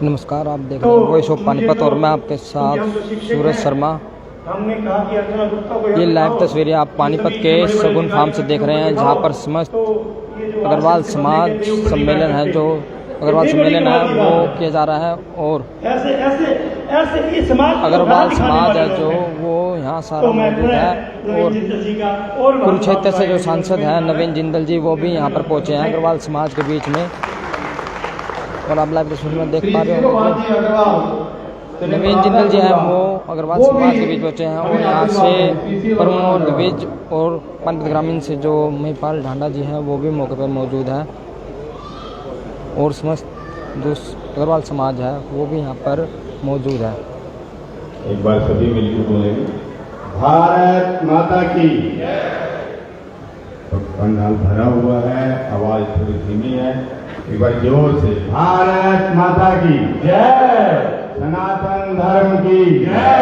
नमस्कार, आप देख रहे हैं वॉइस ऑफ पानीपत और मैं आपके साथ सूरज शर्मा। ये लाइव तस्वीरें आप पानीपत के सगुन फार्म से देख रहे हैं, जहां पर समस्त अग्रवाल समाज सम्मेलन है, जो अग्रवाल सम्मेलन है वो किया जा रहा है। और अग्रवाल समाज है जो वो यहाँ सारा मौजूद है। और कुरुक्षेत्र से जो सांसद हैं नवीन जिंदल जी, वो भी यहाँ पर पहुँचे हैं अग्रवाल समाज के बीच में। और आप लाइव तस्वीर में देख पा रहे हो नवीन जिंदल जी हैं, वो अग्रवाल समाज के बीच पहुँचे हैं। और यहाँ से प्रमोद द्विज और पानीपत ग्रामीण से जो महिपाल ढांडा जी हैं वो भी मौके पर मौजूद हैं। और समस्त जो अग्रवाल समाज है वो भी यहाँ पर मौजूद है। एक बार सभी मिलकर बोलेंगे, भारत माता की। तो पंडाल भरा हुआ है, आवाज थोड़ी धीमी है, एक बार जोर से, भारत माता की जय, सनातन धर्म की जय,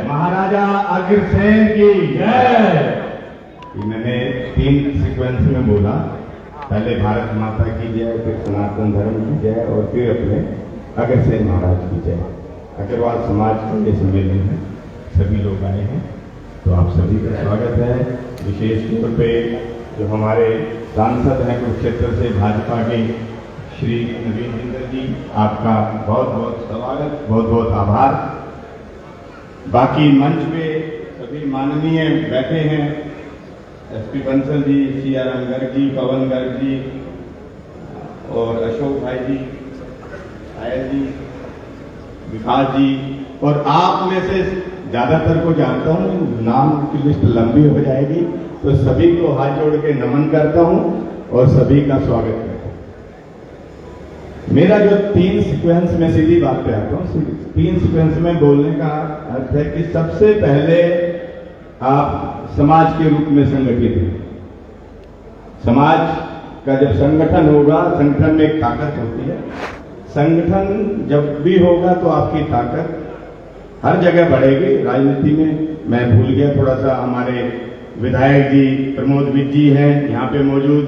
महाराजा अग्रसेन की जय। मैंने 3 सीक्वेंस में बोला, पहले भारत माता की जय, फिर सनातन धर्म की जय और फिर अपने अग्रसेन महाराज की जय। अग्रवाल समाज के सम्मेलन में सभी लोग आए हैं, तो आप सभी का स्वागत है। विशेष तौर पे जो हमारे सांसद हैं कुरुक्षेत्र से भाजपा के श्री नवीन जिंदल जी, आपका बहुत बहुत स्वागत, बहुत बहुत आभार। बाकी मंच पे सभी माननीय बैठे हैं, एसपी बंसल जी, सीआरएम गर्ग जी, पवन गर्ग जी और अशोक भाई जी, आयल जी, विकास जी, और आप में से ज्यादातर को जानता हूं, नाम की लिस्ट लंबी हो जाएगी, तो सभी को हाथ जोड़ के नमन करता हूं और सभी का स्वागत करता हूं। मेरा जो 3 सीक्वेंस में सीधी बात पे आता हूं, 3 सीक्वेंस में बोलने का अर्थ है कि सबसे पहले आप समाज के रूप में संगठित हैं। समाज का जब संगठन होगा, संगठन में एक ताकत होती है। संगठन जब भी होगा तो आपकी ताकत हर जगह बढ़ेगी। राजनीति में मैं भूल गया थोड़ा सा, हमारे विधायक जी प्रमोद द्विज जी हैं यहाँ पे मौजूद,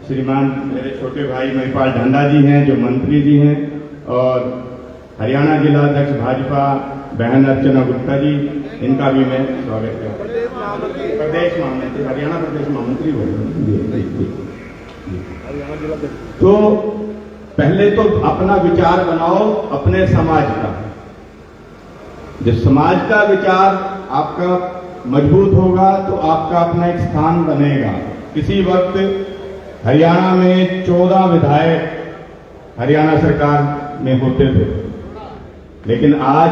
श्रीमान मेरे छोटे भाई महिपाल ढांडा जी हैं जो मंत्री जी हैं, और हरियाणा जिला अध्यक्ष भाजपा बहन अर्चना गुप्ता जी, इनका भी मैं स्वागत करता हूँ। प्रदेश महामंत्री, हरियाणा प्रदेश महामंत्री बोल। तो पहले तो अपना विचार बनाओ अपने समाज का। जब समाज का विचार आपका मजबूत होगा तो आपका अपना एक स्थान बनेगा। किसी वक्त हरियाणा में 14 विधायक हरियाणा सरकार में होते थे, लेकिन आज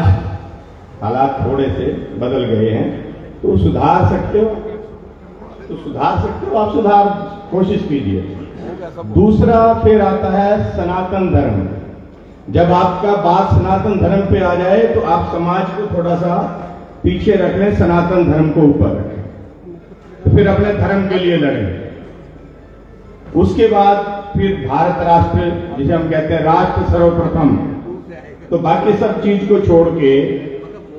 हालात थोड़े से बदल गए हैं। तो सुधार सकते हो, तो सुधार सकते हो, आप सुधार कोशिश कीजिए। दूसरा फिर आता है सनातन धर्म। जब आपका बात सनातन धर्म पे आ जाए तो आप समाज को थोड़ा सा पीछे रख लें, सनातन धर्म को ऊपर रखें, तो फिर अपने धर्म के लिए लड़ें। उसके बाद फिर भारत राष्ट्र, जिसे हम कहते हैं राष्ट्र सर्वप्रथम, तो बाकी सब चीज को छोड़ के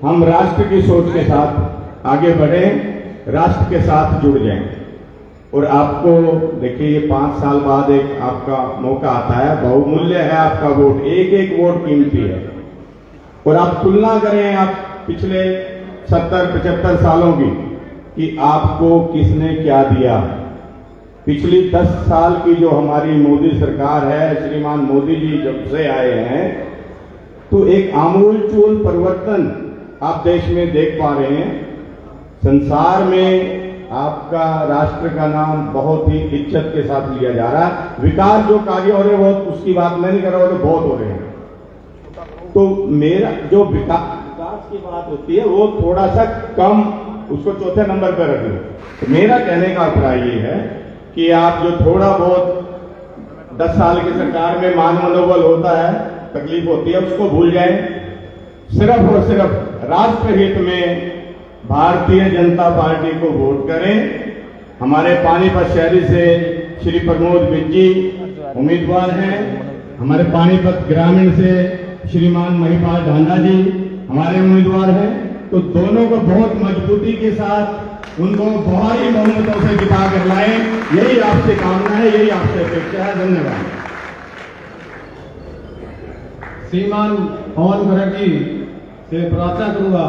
हम राष्ट्र की सोच के साथ आगे बढ़ें, राष्ट्र के साथ जुड़ जाएं। और आपको देखिए, ये 5 साल बाद एक आपका मौका आता है, बहुमूल्य है आपका वोट, एक एक वोट कीमती है। और आप तुलना करें आप पिछले 70-75 सालों की, कि आपको किसने क्या दिया। पिछली 10 साल की जो हमारी मोदी सरकार है, श्रीमान मोदी जी जब से आए हैं, तो एक आमूलचूल परिवर्तन आप देश में देख पा रहे हैं। संसार में आपका राष्ट्र का नाम बहुत ही इज्जत के साथ लिया जा रहा है। विकास जो कार्य हो रहे हैं, वो उसकी बात मैं नहीं कर रहा हूं, तो बहुत हो रहे हैं। तो मेरा जो विकास की बात होती है वो थोड़ा सा कम, उसको चौथे नंबर पर रख लो। तो मेरा कहने का अभिप्राय ये है कि आप जो थोड़ा बहुत 10 साल की सरकार में मान मनोबल होता है, तकलीफ होती है, उसको भूल जाएं। सिर्फ और सिर्फ राष्ट्र हित में भारतीय जनता पार्टी को वोट करें। हमारे पानीपत शहरी से श्री प्रमोद द्विज जी उम्मीदवार हैं, हमारे पानीपत ग्रामीण से श्रीमान महिपाल ढांडा जी हमारे उम्मीदवार हैं। तो दोनों को बहुत मजबूती के साथ उनको भारी बहुमतों से जिता कर लाएं, यही आपसे कामना है, यही आपसे अपेक्षा है। धन्यवाद। श्रीमान पवन गर्ग जी से प्रार्थना करूंगा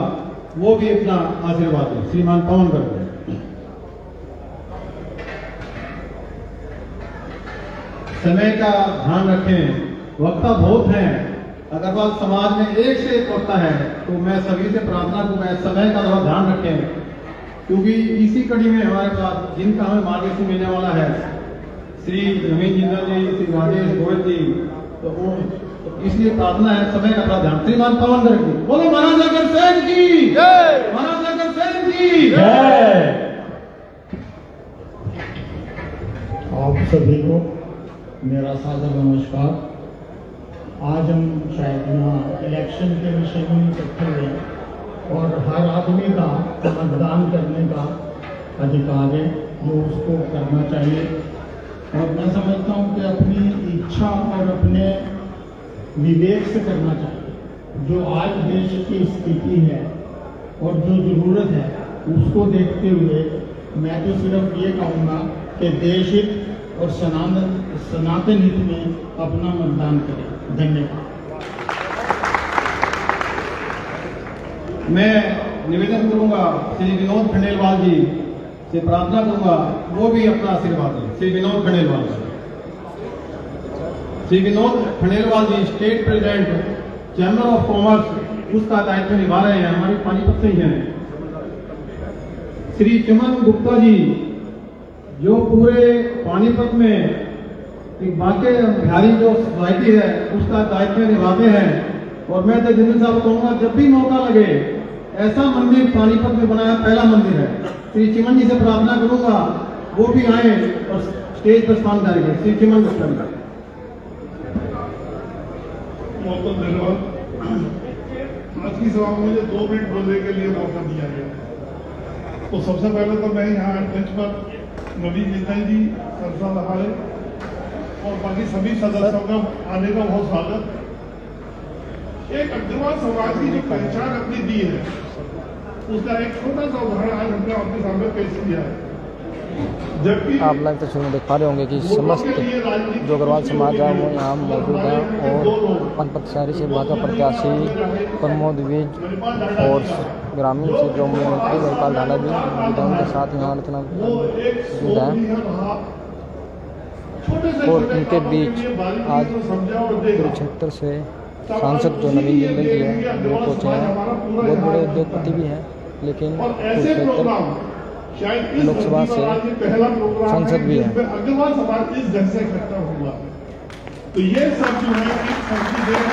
वो भी अपना आशीर्वाद दें। श्रीमान पवन गर्ग समय का ध्यान रखें, वक्ता बहुत हैं। अग्रवाल समाज में एक से एक वक्ता है, तो मैं सभी से प्रार्थना करूंगा समय का थोड़ा ध्यान रखें, क्योंकि इसी कड़ी में हमारे पास जिनका हमें मार्गदर्शन मिलने वाला है श्री नवीन जिंदल जी, श्री राजेश गोयल जी, तो इसलिए प्रार्थना है समय का थोड़ा ध्यान। श्रीमान पवन गर्ग जी, बोलो महाराजा अग्रसेन की जय, महाराजा अग्रसेन की जय। आप सभी को मेरा सादर नमस्कार। आज हम शायद यहाँ इलेक्शन के विषय में इकट्ठे हुए और हर आदमी का मतदान करने का अधिकार है जो उसको करना चाहिए, और मैं समझता हूँ कि अपनी इच्छा और अपने विवेक से करना चाहिए। जो आज देश की स्थिति है और जो ज़रूरत है उसको देखते हुए मैं तो सिर्फ ये कहूँगा कि देश हित और सनातन हित में अपना मतदान करें। धन्यवाद। मैं निवेदन करूंगा श्री विनोद खंडेलवाल जी से प्रार्थना करूंगा वो भी अपना आशीर्वाद दें। Shri Vinod Khandelwal ji, Shri Vinod Khandelwal ji state president chamber of commerce उसका दायित्व निभा रहे हैं, हमारी पानीपत से ही हैं। श्री चमन गुप्ता जी जो पूरे पानीपत में एक बाके बिहारी जो सोसाइटी है उसका दायित्व निभाते हैं, और मैं तो जिंदल साहब कहूँगा जब भी मौका लगे ऐसा मंदिर पानीपत में बनाया पहला मंदिर है। श्री चिमन जी से प्रार्थना करूंगा वो भी आए और स्टेज पर स्थान करेंगे। श्री चिमन गुप्ता जी, बहुत बहुत धन्यवाद। आज की सभा में मुझे 2 मिनट बोलने के लिए मौका दिया गया। तो सबसे पहले तो मैं यहाँ मंच पर नवीन जिंदल जी, सरसा लहाड़े और बाकी सभी सदस्यों का आने का बहुत स्वागत। एक अग्रवाल समाज की जो पहचान अपनी दी है उसका एक छोटा सा उदाहरण आज हमने आपके सामने पेश किया है। जबकि आप लाइव तस्वीर में देख पा रहे होंगे कि समस्त जो अग्रवाल समाज है वो यहाँ मौजूद है, और पनपत शहरी से भाजपा प्रत्याशी प्रमोद विज और ग्रामीण से जो मुख्यमंत्री गोपाल ढाला भी उनके साथ यहाँ आलोचना मौजूद है, और उनके बीच आज कुरुक्षेत्र से सांसद जो नवीन जिंदल जी है वो पहुँचे हैं। बहुत बड़े उद्योगपति भी हैं, लेकिन कुरुक्षेत्र लोकसभा से सांसद भी है। अग्रवाल समाज इस ढंग से इकट्ठा हुआ, तो ये सब जो है एक संस्कृति है।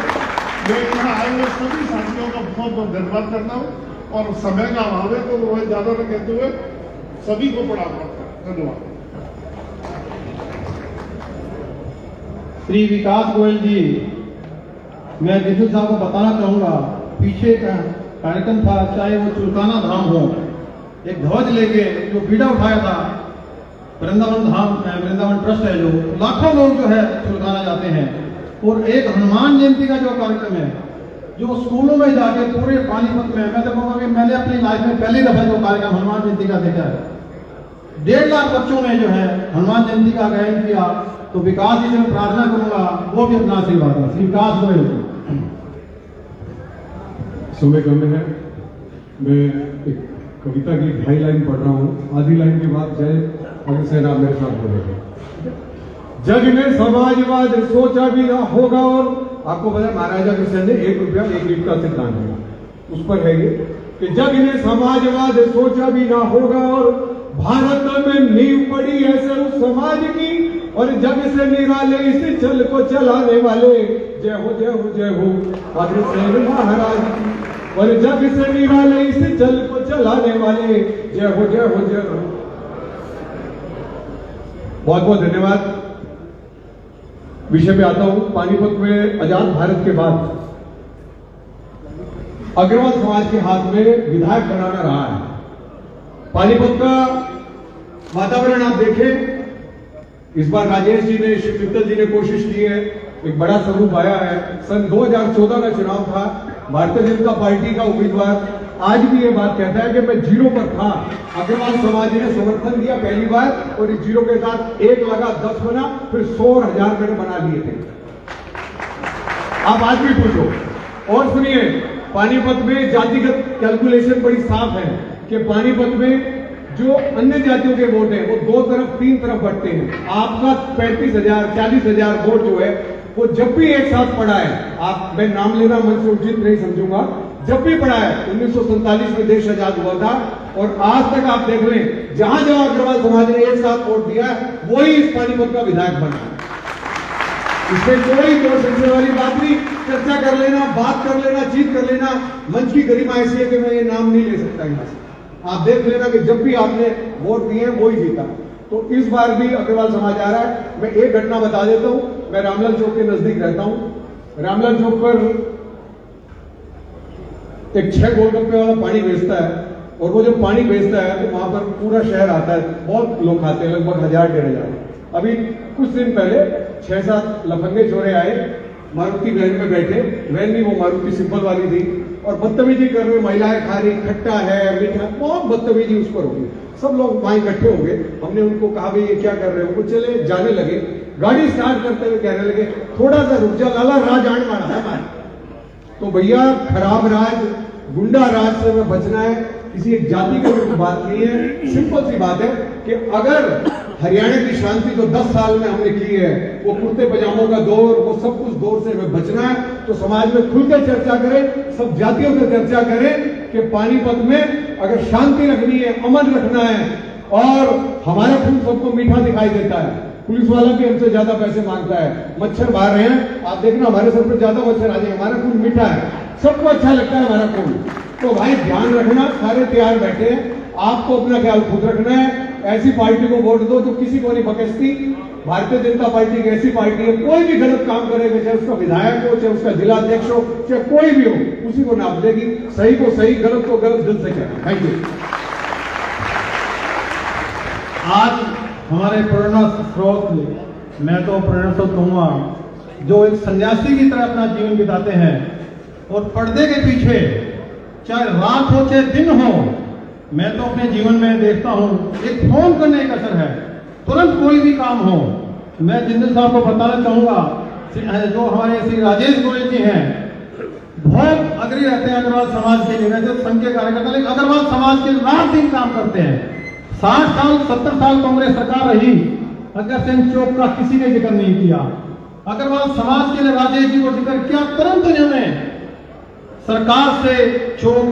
मैं यहाँ आए हुए सभी साथियों का बहुत बहुत धन्यवाद करता हूँ, और समय का अभाव है तो वो ज्यादा न कहते हुए सभी को बड़ा धन्यवाद। श्री विकास गोयल जी, मैं जिंदल साहब को बताना चाहूंगा पीछे का कार्यक्रम था, चाहे वो चुलकाना धाम हो, एक ध्वज लेके जो बीड़ा उठाया था वृंदावन धाम, वृंदावन ट्रस्ट है जो लाखों लोग जो है चुलकाना जाते हैं, और एक हनुमान जयंती का जो कार्यक्रम है जो स्कूलों में जाके पूरे पानीपत में, मैं तो कहूँगा कि मैंने अपनी लाइफ में पहली दफा जो कार्यक्रम हनुमान जयंती का देखा है। 1.5 लाख बच्चों ने जो है हनुमान जयंती का गायन किया। तो विकास जी से मैं प्रार्थना करूंगा वो भी अपना आशीर्वाद दें। श्री विकास गोयल समय कम है, मैं एक कविता की 2.5 लाइन पढ़ रहा हूँ। आधी लाइन के बाद जय अग्रसेन आप मेरे साथ बोलेंगे। जग ने समाजवाद सोचा भी ना होगा, और आपको पता है महाराजा अग्रसेन ने 1 रुपया 1 ईंट का सिद्धांत दिया, उस पर है ये कि जग ने समाजवाद सोचा भी ना होगा, और भारत में नींव पड़ी ऐसे उस समाज की, और जग से निराले इस चल को चलाने वाले जय हो जय हो जय हो अग्रसेन महाराज की, और जग से निराले इस चल को चलाने वाले जय हो जय हो जय हो। बहुत बहुत धन्यवाद। विषय पे आता हूं। पानीपत में आजाद भारत के बाद अग्रवाल समाज के हाथ में विधायक बनाना रहा है। पानीपत का वातावरण आप देखें, इस बार राजेश जी ने, शिव मित्तल जी ने कोशिश की है, एक बड़ा स्वरूप आया है। सन 2014 का चुनाव था, भारतीय जनता पार्टी का उम्मीदवार आज भी ये बात कहता है कि मैं 0 पर था, अग्रवाल समाज ने समर्थन दिया पहली बार, और इस 0 के साथ 1 लगा 10 बना, फिर 100 और 1000 मैंने बना लिए थे। आप आज भी पूछो। और सुनिए, पानीपत में जातिगत कैलकुलेशन बड़ी साफ है कि पानीपत में जो अन्य जातियों के वोट हैं वो 2 तरफ 3 तरफ बंटते हैं। आपका 35,000 40,000 वोट जो है वो जब भी एक साथ पड़ा है, आप, मैं नाम लेना मन से उचित नहीं समझूंगा, जब भी पड़ा है 1947 में देश आजाद हुआ था और आज तक आप देख लें जहां जहां अग्रवाल समाज ने एक साथ वोट दिया वही इस पानीपत का विधायक बना है। इसमें कोई दो समझने वाली बात नहीं। चर्चा कर लेना, बात कर लेना, जीत कर लेना। मंच की गरिमा ऐसी है कि मैं ये नाम नहीं ले सकता यहां से। आप देख लेना कि जब भी आपने वोट दिए वही जीता। तो इस बार भी अग्रवाल समाज आ रहा है। मैं एक घटना बता देता हूं। मैं रामलाल चौक के नजदीक रहता हूं। रामलाल चौक पर एक 6 गोलगप्पे वाला पानी बेचता है और वो जब पानी बेचता है तो वहां पर पूरा शहर आता है, बहुत लोग खाते हैं, लगभग 1000-1500। अभी कुछ दिन पहले 6-7 लफंगे चोरे आए, मारुति वैन में बैठे, वैन नहीं वो मारुति सिंपल वाली थी, और बदतमीजी कर रहे, महिलाएं खा रही, खट्टा है, मीठा, बहुत बदतमीजी उस पर होगी। सब लोग वहां इकट्ठे हो गए। हमने उनको कहा भाई ये क्या कर रहे हो, वो चले जाने लगे। गाड़ी स्टार्ट करते हुए कहने लगे थोड़ा सा रुक जा लाला, राज आने वाला है हमारा। तो भैया खराब राज, गुंडा राज से हमें बचना है, किसी एक जाति के विरुद्ध बात नहीं है। सिंपल सी बात है कि अगर हरियाणा की शांति जो 10 साल में हमने की है, वो कुर्ते पजामों का दौर, वो सब कुछ दौर से हमें बचना है, तो समाज में खुलकर चर्चा करें, सब जातियों से चर्चा करें कि पानीपत में अगर शांति रखनी है, अमन रखना है, और हमारा खून सबको मीठा दिखाई देता है। पुलिस वाला भी हमसे ज्यादा पैसे मांगता है, मच्छर मार रहे हैं, आप देखना हमारे सर पर ज्यादा मच्छर आ जाए, हमारा खून मीठा है, सबको अच्छा लगता है हमारा खून। तो भाई ध्यान रखना, सारे तैयार बैठे हैं, आपको अपना ख्याल खुद रखना है। ऐसी पार्टी को वोट दो जो किसी को नहीं बकसती। भारतीय जनता पार्टी एक ऐसी पार्टी है, कोई भी गलत काम करेगा, चाहे उसका विधायक हो, चाहे उसका जिलाध्यक्ष हो, चाहे कोई भी हो, उसी को नाप देगी। सही को सही, गलत को गलत, दिल से कहना। Thank you. आज हमारे प्रेरणा स्रोत, मैं तो प्रेरणा स्रोत कहूंगा, जो एक सन्यासी की तरह अपना जीवन बिताते हैं और पर्दे के पीछे चाहे रात हो चाहे दिन हो, मैं तो अपने जीवन में देखता हूं एक फोन करने का असर है, तुरंत कोई भी काम हो। मैं जिंदल साहब को बताना चाहूंगा, जो हमारे श्री राजेश गोयल जी हैं, बहुत अग्रणी रहते हैं अग्रवाल समाज के लिए, वैसे संघ के कार्यकर्ता, लेकिन अग्रवाल समाज के रात दिन काम करते हैं। 60 साल 70 साल कांग्रेस सरकार रही, अग्रसेन चौक का किसी ने जिक्र नहीं किया। अग्रवाल समाज के लिए राजेश जी को जिक्र किया, तुरंत उन्होंने सरकार से चौक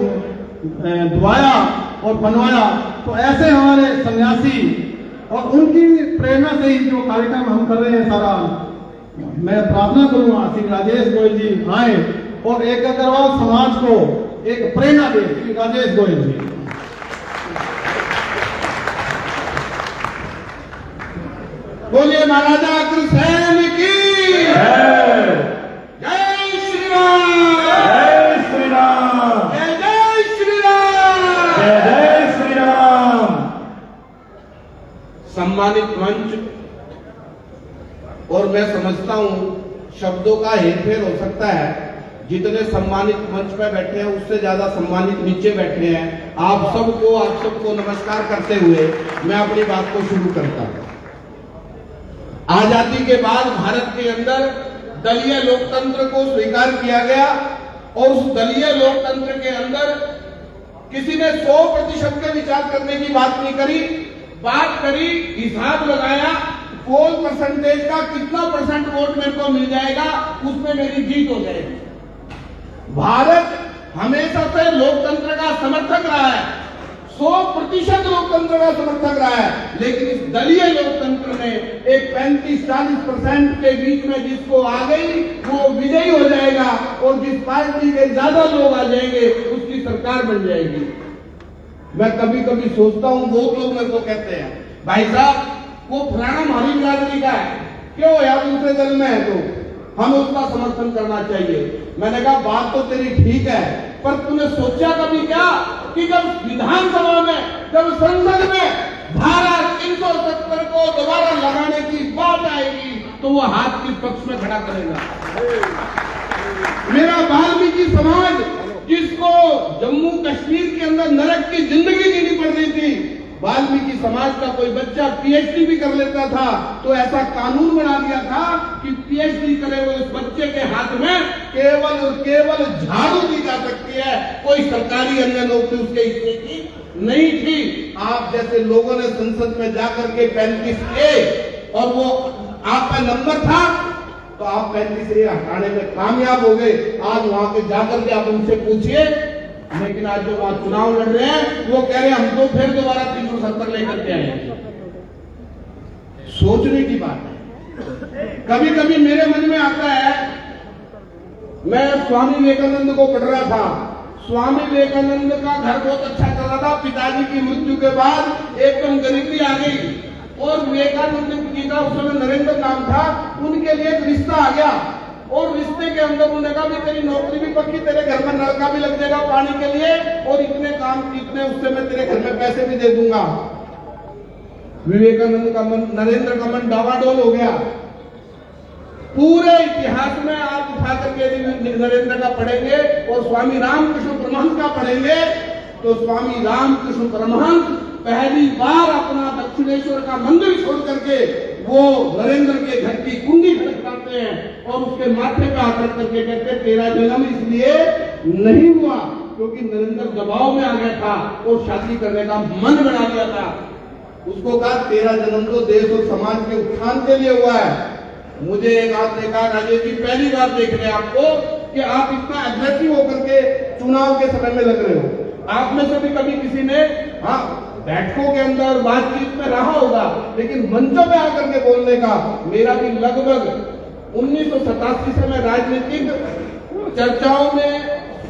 दुआया और बनवाया। तो ऐसे हमारे सन्यासी, और उनकी प्रेरणा से ही जो कार्यक्रम हम कर रहे हैं सारा, मैं प्रार्थना करूंगा श्री राजेश गोयल जी आए और एक अग्रवाल समाज को एक प्रेरणा दे। श्री राजेश गोयल जी, बोलिए महाराजा अग्रसेन की जय श्री राम, जय श्री राम, जय जय श्री राम, जय जय श्री राम। सम्मानित मंच, और मैं समझता हूं शब्दों का हेरफेर हो सकता है, जितने सम्मानित मंच पर बैठे हैं उससे ज्यादा सम्मानित नीचे बैठे हैं। आप सबको नमस्कार करते हुए मैं अपनी बात को शुरू करता हूं। आजादी के बाद भारत के अंदर दलीय लोकतंत्र को स्वीकार किया गया, और उस दलीय लोकतंत्र के अंदर किसी ने 100% के विचार करने की बात नहीं करी, बात करी, हिसाब लगाया, पोल परसेंटेज का कितना % वोट मेरे को मिल जाएगा, उसमें मेरी जीत हो जाएगी। भारत हमेशा से लोकतंत्र का समर्थक रहा है, 100% लोकतंत्र का समर्थक रहा है, लेकिन इस दलीय लोकतंत्र ने एक 35-40% के बीच में जिसको आ गई वो विजयी हो जाएगा, और जिस पार्टी के ज्यादा लोग आ जाएंगे उसकी सरकार बन जाएगी। मैं कभी कभी सोचता हूं, बहुत लोग मेरे को कहते हैं भाई साहब वो फलाना हमारी बिरादरी का है, क्यों यार दूसरे दल में है तो हम उसका समर्थन करना चाहिए। मैंने कहा बात तो तेरी ठीक है, पर तूने सोचा कभी क्या कि जब विधानसभा में, जब संसद में धारा 370 को दोबारा लगाने की बात आएगी तो वो हाथ किस पक्ष में खड़ा करेगा? मेरा वाल्मीकि समाज, जिसको जम्मू कश्मीर के अंदर नरक की जिंदगी जीनी पड़ रही थी, वाल्मीकि समाज का कोई बच्चा पीएचडी भी कर लेता था तो ऐसा कानून बना दिया था कि पीएचडी करे हुए उस बच्चे के हाथ में केवल और केवल झाड़ू दी जा सकती है, कोई सरकारी अन्य नौकरी उसके हिस्से की नहीं थी। आप जैसे लोगों ने संसद में जाकर के 35A और वो आप का नंबर था तो आप 35A हटाने में कामयाब हो गए। आज वहां के जाकर के आप उनसे पूछिए, लेकिन आज जो वहां चुनाव लड़ रहे हैं वो कह रहे हैं हम तो फिर दोबारा 370 लेकर के आए। सोचने की बात है। कभी कभी मेरे मन में आता है, मैं स्वामी विवेकानंद को पढ़ रहा था। स्वामी विवेकानंद का घर बहुत अच्छा चल रहा था, पिताजी की मृत्यु के बाद एकदम गरीबी आ गई और विवेकानंद जी का उस समय नरेंद्र नाम था, उनके लिए एक रिश्ता आ गया और रिश्ते के अंदर उन्होंने कहा भी तेरी नौकरी भी पक्की, तेरे घर में नलका भी लग जाएगा पानी के लिए और इतने काम इतने उससे मैं तेरे घर में पैसे भी दे दूंगा। विवेकानंद का मन, नरेंद्र का मन डावाडोल हो गया। पूरे इतिहास में आप उठा करके नरेंद्र का पढ़ेंगे और स्वामी रामकृष्ण परमहंस का पढ़ेंगे तो स्वामी रामकृष्ण परमहंस पहली बार अपना दक्षिणेश्वर का मंदिर छोड़ करके वो नरेंद्र के घर की कुंडी खड़काते हैं और उसके माथे पे हाथ रख करके कहते हैं तेरा जन्म इसलिए नहीं हुआ क्योंकि नरेंद्र दबाव में आ गया था और शादी करने का मन बना लिया था। उसको कहा तेरा जन्म तो देश और समाज के उत्थान के लिए हुआ है। मुझे एक आदमी ने कहा राजेश जी पहली बार देख रहे हैं आपको कि आप इतना अग्रेसिव होकर के चुनाव के समय में लग रहे हो। आप में से भी कभी किसी ने हाँ बैठकों के अंदर बातचीत में रहा होगा, लेकिन मंचों पे आकर के बोलने का मेरा भी लगभग 1987 से मैं राजनीतिक चर्चाओं में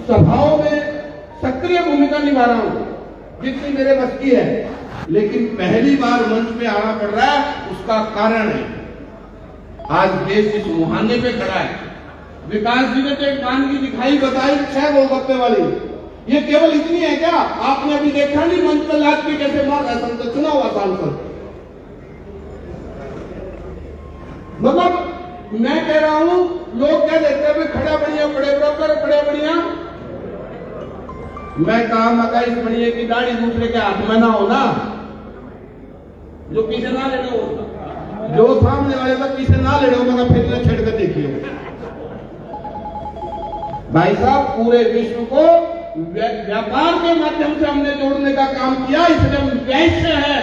सभाओं में सक्रिय भूमिका निभा रहा हूं जितनी मेरे बस की है, लेकिन पहली बार मंच पे आना पड़ रहा है। उसका कारण है आज देश इस मुहाने पे खड़ा है। विकास जी ने तो एक वानगी दिखाई बताई 6 गोलगप्पे वाली, ये केवल इतनी है क्या? आपने अभी देखा नहीं मंच पर लाद के कैसे मार रहा संसद चुना हुआ सांसद। मतलब मैं कह रहा हूं लोग क्या देते हैं खड़ा बढ़िया बड़े बराबर बड़े बढ़िया। मैं कहा मका इस बढ़िया की दाढ़ी दूसरे के हाथ में ना हो ना, जो पीछे ना लेना हो, जो सामने वाले का पीछे ना ले लो मगर फिर न छेड़ कर देखिए। भाई साहब पूरे विश्व को व्यापार के माध्यम से हमने जोड़ने का काम किया, इसलिए हम वैश्य है,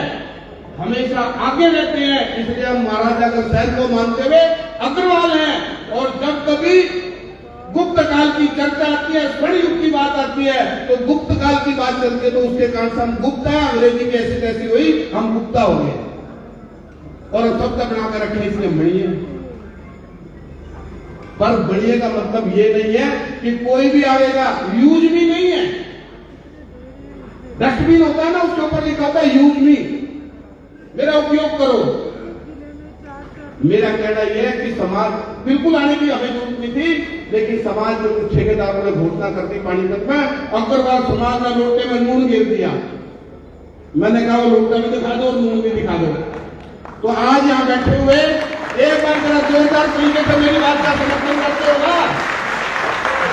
हमेशा आगे रहते हैं, इसलिए हम महाराजा का शहर को मानते हुए अग्रवाल हैं। और जब कभी गुप्त काल की चर्चा आती है, स्वर्ण युग की बात आती है तो गुप्त काल की बात चलती है तो उसके कारण से हम गुप्ता, अंग्रेजी की ऐसी तैसी हुई हम गुप्ता हो गए और सब तक बनाकर रखने इसलिए बढ़िए। पर बढ़िए का मतलब ये नहीं है कि कोई भी आएगा, यूज मी नहीं है। डस्टबिन होता है ना उसके ऊपर लिखा होता है यूज मी, मेरा उपयोग करो। मेरा कहना यह है कि समाज बिल्कुल आने की हमें जरूरत नहीं थी, लेकिन समाज में कुछ ठेकेदारों ने घोषणा कर दी पानीपत में, अग्रवाल समाज ने लोटे में नून गिर दिया। मैंने कहा वो लोटा भी दिखा दो और नून भी दिखा दो। तो आज यहां बैठे हुए एक बार जरा जोरदार तरीके से मेरी बात का समर्थन करते होगा,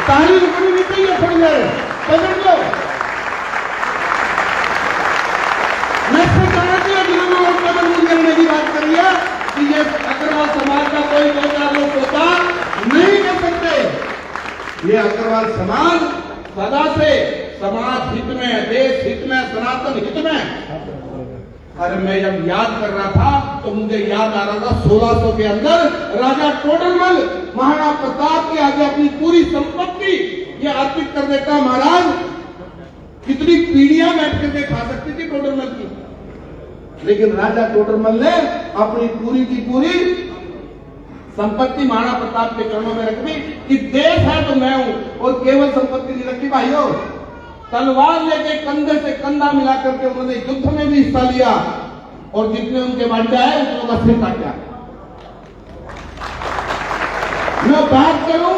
ताली रुकनी नहीं चाहिए थोड़ी देर, समझ लो। मैं इससे चाहती हूँ जिन्होंने वोट कदम करने की बात करी है कि ये अग्रवाल समाज का कोई 2-4 लोग होता नहीं कर सकते। ये अग्रवाल समाज सदा से समाज हित में, देश हित में, सनातन हित में। अरे मैं जब याद कर रहा था तो मुझे याद आ रहा था 1600 के अंदर राजा टोडरमल महाराणा प्रताप के आगे अपनी पूरी संपत्ति ये अर्पित कर देता। महाराज कितनी पीढ़ियां बैठ करके खा सकती थी टोडरमल की, लेकिन राजा टोडरमल ने अपनी पूरी की पूरी संपत्ति महाराणा प्रताप के चरणों में रख दी कि देश है तो मैं हूं, और केवल संपत्ति नहीं रखी भाइयों, तलवार लेके कंधे से कंधा मिला करके उन्होंने युद्ध में भी हिस्सा लिया और जितने उनके बांटे आए उतनों का सिर काटा। मैं बात करूं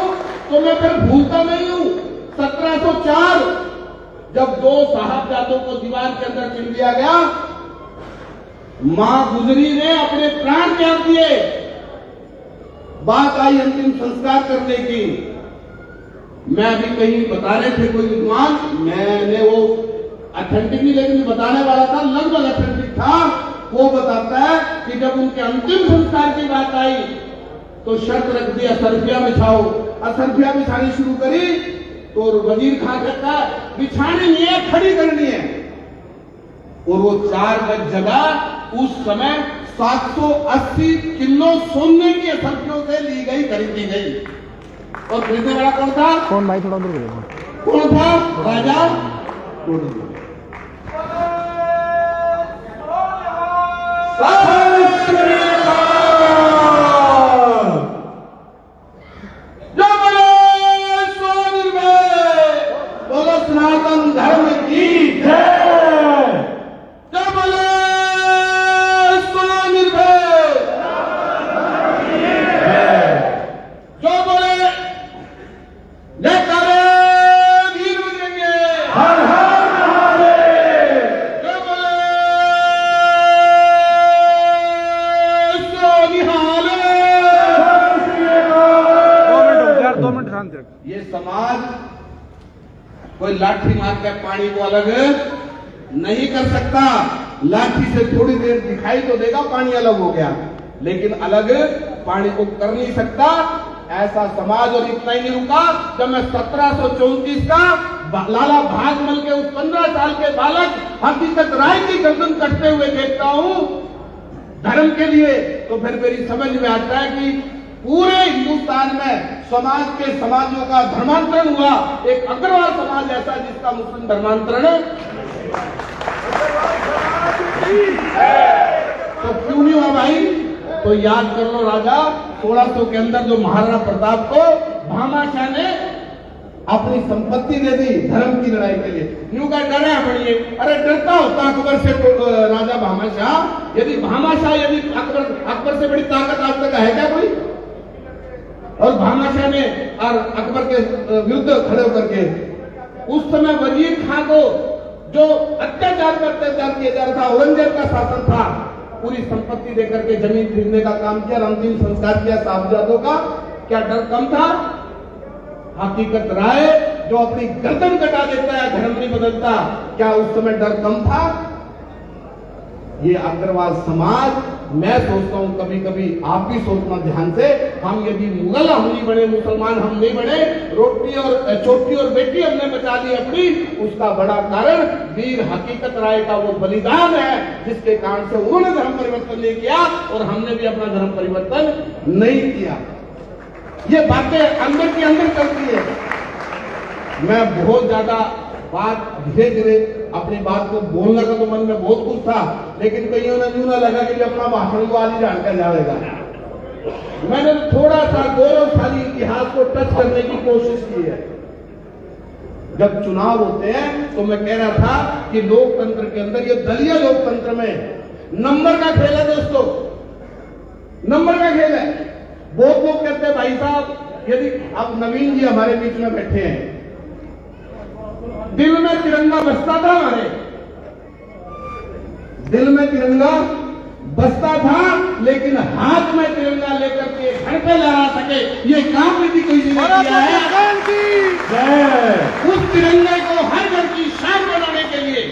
तो मैं फिर भूलता नहीं हूं 1704 जब 2 साहबजादों को दीवार के अंदर चिन दिया गया, मां गुजरी ने अपने प्राण त्याग दिए। बात आई अंतिम संस्कार करने की। मैं अभी कहीं बता रहे थे कोई विद्वान, मैंने वो अथेंटिक नहीं, लेकिन बताने वाला था लगभग अथेंटिक था। वो बताता है कि जब उनके अंतिम संस्कार की बात आई तो शर्त रख दी असरफिया बिछाओ। असरफिया बिछानी शुरू करी तो वजीर खां कहता है बिछानी नहीं है, खड़ी करनी है। और वो 4 गज जगह उस समय 780 किलो सोने की असरफियों से ली गई, खरीदी गई। और खरीदने वाला कौन था? कौन भाई थोड़ा दूर बोलो। कौन था? राजा टोडर। बोलो सनातन धर्म की जय। जय बोले स्वनिर्भय। जो बोले जयकारे वीर बजरंगे। हर हर महादेव। जो बोले सोनिहाल। 2 मिनट शांत रख। ये समाज कोई लाठी मार के पानी को अलग नहीं कर सकता। लाठी से थोड़ी देर दिखाई तो देगा पानी अलग हो गया, लेकिन अलग पानी को कर नहीं सकता। ऐसा समाज। और इतना ही नहीं रुका, जब मैं 1734 का लाला भागमल के उस 15 साल के बालक हकीकत राय की गर्दन कटते हुए देखता हूं धर्म के लिए, तो फिर मेरी समझ में आता है कि पूरे हिंदुस्तान में समाज के समाजों का धर्मांतरण हुआ। एक अग्रवाल समाज ऐसा जिसका मुस्लिम धर्मांतरण तो क्यों नहीं हुआ भाई? तो याद कर लो राजा 1600 के अंदर जो महाराणा प्रताप को भामाशाह ने अपनी संपत्ति दे दी धर्म की लड़ाई के लिए। यूं का डरा पड़िए, अरे डरता होता अकबर से राजा भामाशाह। यदि भामाशाह यदि अकबर से बड़ी ताकत आज तक है क्या कोई? और भामाशाह ने और अकबर के विरुद्ध खड़े होकर के उस समय वजीर खां को जो अत्याचार किया जा रहा था, औरंगजेब का शासन था, पूरी संपत्ति देकर के जमीन खरीदने का काम किया, अंतिम संस्कार किया साहबजादों का। क्या डर कम था? हकीकत राय जो अपनी गर्दन कटा देता है, धर्म नहीं बदलता, क्या उस समय डर कम था? ये अग्रवाल समाज, मैं सोचता हूं कभी कभी आप भी सोचना ध्यान से, हम यदि मुगल हम नहीं बने, मुसलमान हम नहीं बने, रोटी और चोटी और बेटी हमने बचा ली अपनी, उसका बड़ा कारण वीर हकीकत राय का वो बलिदान है, जिसके कारण से उन्होंने धर्म परिवर्तन नहीं किया और हमने भी अपना धर्म परिवर्तन नहीं किया। ये बातें अंदर के अंदर चलती है। मैं बहुत ज्यादा बात धीरे धीरे अपनी बात को बोलने का तो मन में बहुत कुछ था, लेकिन कईयों ने यूं ना लगा कि अपना भाषण को आदि जानकर जाएगा। मैंने थोड़ा सा गौरवशाली इतिहास को टच करने की कोशिश की है। जब चुनाव होते हैं तो मैं कह रहा था कि लोकतंत्र के अंदर, ये दलीय लोकतंत्र में नंबर का खेल है दोस्तों, नंबर का खेल है। बहुत लोग कहते हैं भाई साहब, यदि अब नवीन जी हमारे बीच में बैठे हैं, दिल में तिरंगा बसता था, हमारे दिल में तिरंगा बसता था, लेकिन हाथ में तिरंगा लेकर के घर पे लहरा सके ये काम यदि कोई ने किया है, उस तिरंगे को हर घर की शान बनाने के लिए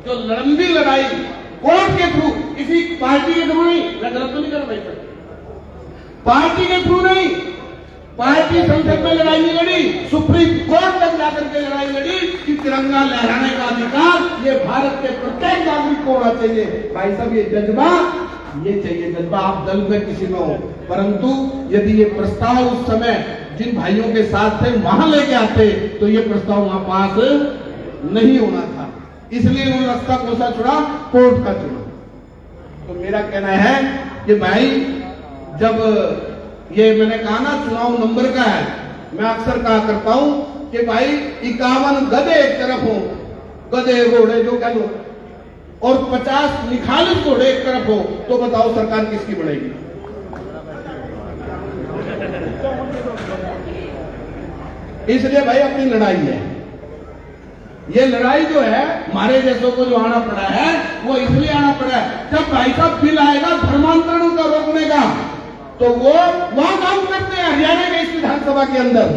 जो लंबी लड़ाई कोर्ट के थ्रू, किसी पार्टी के थ्रू नहीं, मैं गलत तो नहीं कर रहा, पार्टी के थ्रू नहीं, पार्टी संसद में लड़ाई नहीं लड़ी, सुप्रीम कोर्ट तक जाकर के लड़ाई लड़ी कि तिरंगा लहराने का अधिकार ये भारत के प्रत्येक नागरिक को होना चाहिए। भाई साहब, ये जज्बा, ये चाहिए जज्बा, आप दल में किसी में हो, परंतु यदि ये प्रस्ताव उस समय जिन भाइयों के साथ थे वहां लेके आते तो ये प्रस्ताव वहां पास नहीं होना था। इसलिए उन्होंने रास्ता कौन सा चुना? कोर्ट का चुना। तो मेरा कहना है कि भाई, जब ये मैंने कहा ना चुनाव नंबर का है, मैं अक्सर कहा करता हूं कि भाई 51 गधे एक तरफ हो, गधे घोड़े जो कह लो, और 50 निखालिस घोड़े एक तरफ हो, तो बताओ सरकार किसकी बनेगी? इसलिए भाई अपनी लड़ाई है, ये लड़ाई जो है हमारे जैसों को जो आना पड़ा है वो इसलिए आना पड़ा है, जब भाई साहब बिल आएगा धर्मांतरण का रोकने का, तो वो वहां काम करते हैं। हरियाणा के इस विधानसभा के अंदर,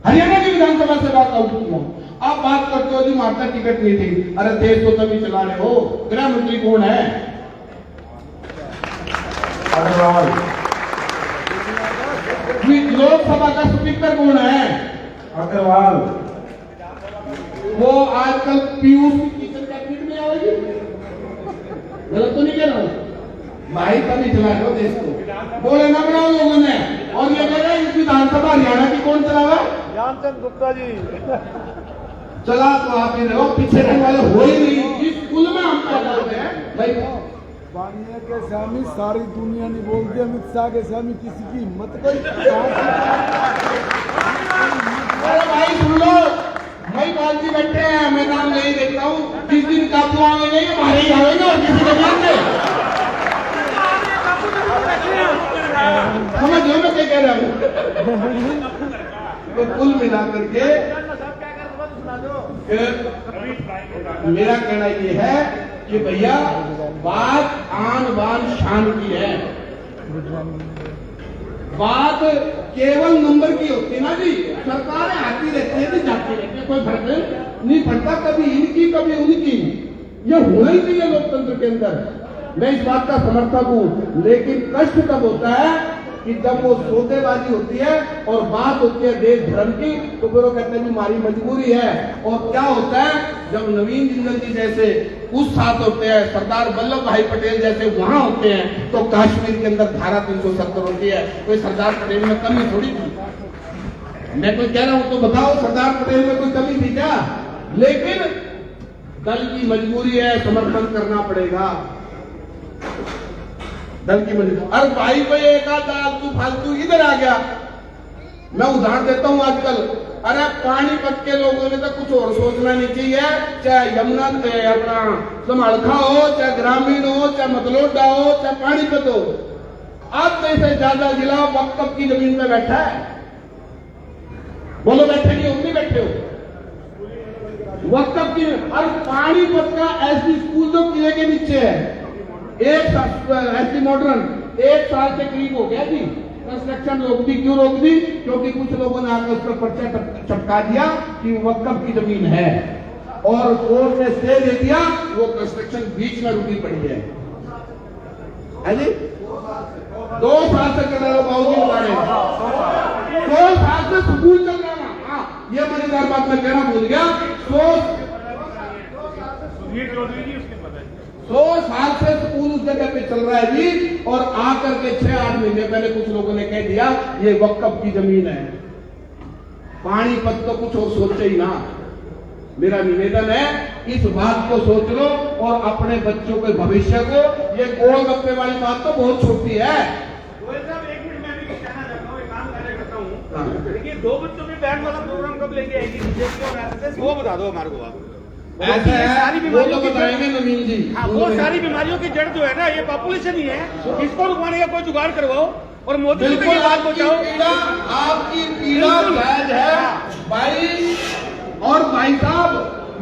हरियाणा की विधानसभा से बात आउट किया, आप बात करते हो जी माता टिकट नहीं थी। अरे देश तो तभी चला रहे हो। गृह मंत्री कौन है? अग्रवाल। लोकसभा का स्पीकर कौन है? अग्रवाल। वो आजकल पीयूष की किचन कैबिनेट में आएगी। गलत तो नहीं कह रहा हूं भाई, तभी चला रहे हो देश को। बोले ना बनाओ लोगों ने। और ये कह रहे हैं विधानसभा हरियाणा की कौन चलावा? ज्ञानचंद गुप्ता जी। चला तो आप ही रहो, पीछे रहने वाले हो ही नहीं। जिस स्कूल में हम पैदा हुए हैं भाई, बानिया के स्वामी सारी दुनिया नहीं बोलती, अमित शाह के स्वामी किसी की हिम्मत कोई। अरे भाई सुन लो, भाई बाल जी बैठे हैं, मैं नाम नहीं देखता हूँ। जिस दिन काबू आएंगे हमारे ही आएंगे और किसी को जानते समझ लो मैं क्या कह रहा हूँ। तो कुल मिलाकर के मेरा कहना ये है कि भैया बात आन बान शान की है। बात केवल नंबर की होती है ना जी। सरकारें आती रहती है, जाती रहती है, कोई फर्क नहीं पड़ता। कभी इनकी कभी उनकी, ये होना ही चाहिए लोकतंत्र के अंदर। मैं इस बात का समर्थक हूं, लेकिन कष्ट तब होता है कि जब वो सौदेबाजी होती है और बात होती है देश धर्म की, तो फिर वो कहते हैं हमारी मजबूरी है। और क्या होता है, जब नवीन जिंदल जी जैसे उस साथ होते हैं, सरदार वल्लभ भाई पटेल जैसे वहां होते हैं, तो कश्मीर के अंदर धारा 370 होती है। कोई सरदार पटेल में कमी थोड़ी थी। मैं कोई कह रहा हूं तो बताओ, सरदार पटेल में कोई कमी थी क्या? लेकिन दल की मजबूरी है, समर्थन करना पड़ेगा दल की मजबूरी। अरे भाई कोई एक आध फालतू इधर आ गया। मैं उदाहरण देता हूं आजकल। अरे पानीपत के लोगों ने तो कुछ और सोचना नहीं चाहिए, चाहे यमुना अपना समालखा हो, चाहे ग्रामीण हो, चाहे मतलोडा हो, चाहे पानीपत हो। आधे से ज्यादा जिला वक्फ की जमीन में बैठा है। बोलो बैठे नहीं हो? नहीं बैठे हो? वक्फ की। और पानीपत का ऐसी स्कूल जो किले के नीचे है, एक ऐसी मॉडर्न 1 साल से करीब हो गया जी। कंस्ट्रक्शन रोक दी। क्यों रोक दी? क्योंकि कुछ लोगों ने आकर उस पर पर्चा चपका दिया कि वक्फ की जमीन है, और कोर्ट ने स्टे दे दिया। वो कंस्ट्रक्शन बीच में रुकी पड़ी है जी। 2 साल से चल रहा है बाबूजी बता रहे। 2 साल से स्कूल चल रहा है। हाँ, ये मजेदार बात मैं कहना भूल गया। 100 साल से स्कूल उस जगह पे चल रहा है जी। और आकर के 6-8 महीने पहले कुछ लोगों ने कह दिया ये वक्फ की जमीन है। पानीपत तो कुछ और सोचे ही ना। मेरा निवेदन है, इस बात को सोच लो और अपने बच्चों के भविष्य को। ये गोलगप्पे वाली बात तो बहुत छोटी है। गोयल साहब, 1 मिनट मैं भी कुछ कहना चाहता हूँ, एक काम कार्य करता हूँ। देखिए, 2 बच्चों के बैंड वाला प्रोग्राम कब लेके आएगी बीजेपी? वो बता दो हमारे को आप। ऐसा है, सारी बीमारियों को बताएंगे नवीन जी। हाँ, वो सारी बीमारियों की जड़ जो है ना, ये पॉपुलेशन ही है। इसको रुकवाने का कोई जुगाड़ करवाओ और मोदी जी को बात पहुंचाओ। आपकी पीड़ा जायज है भाई। और भाई साहब,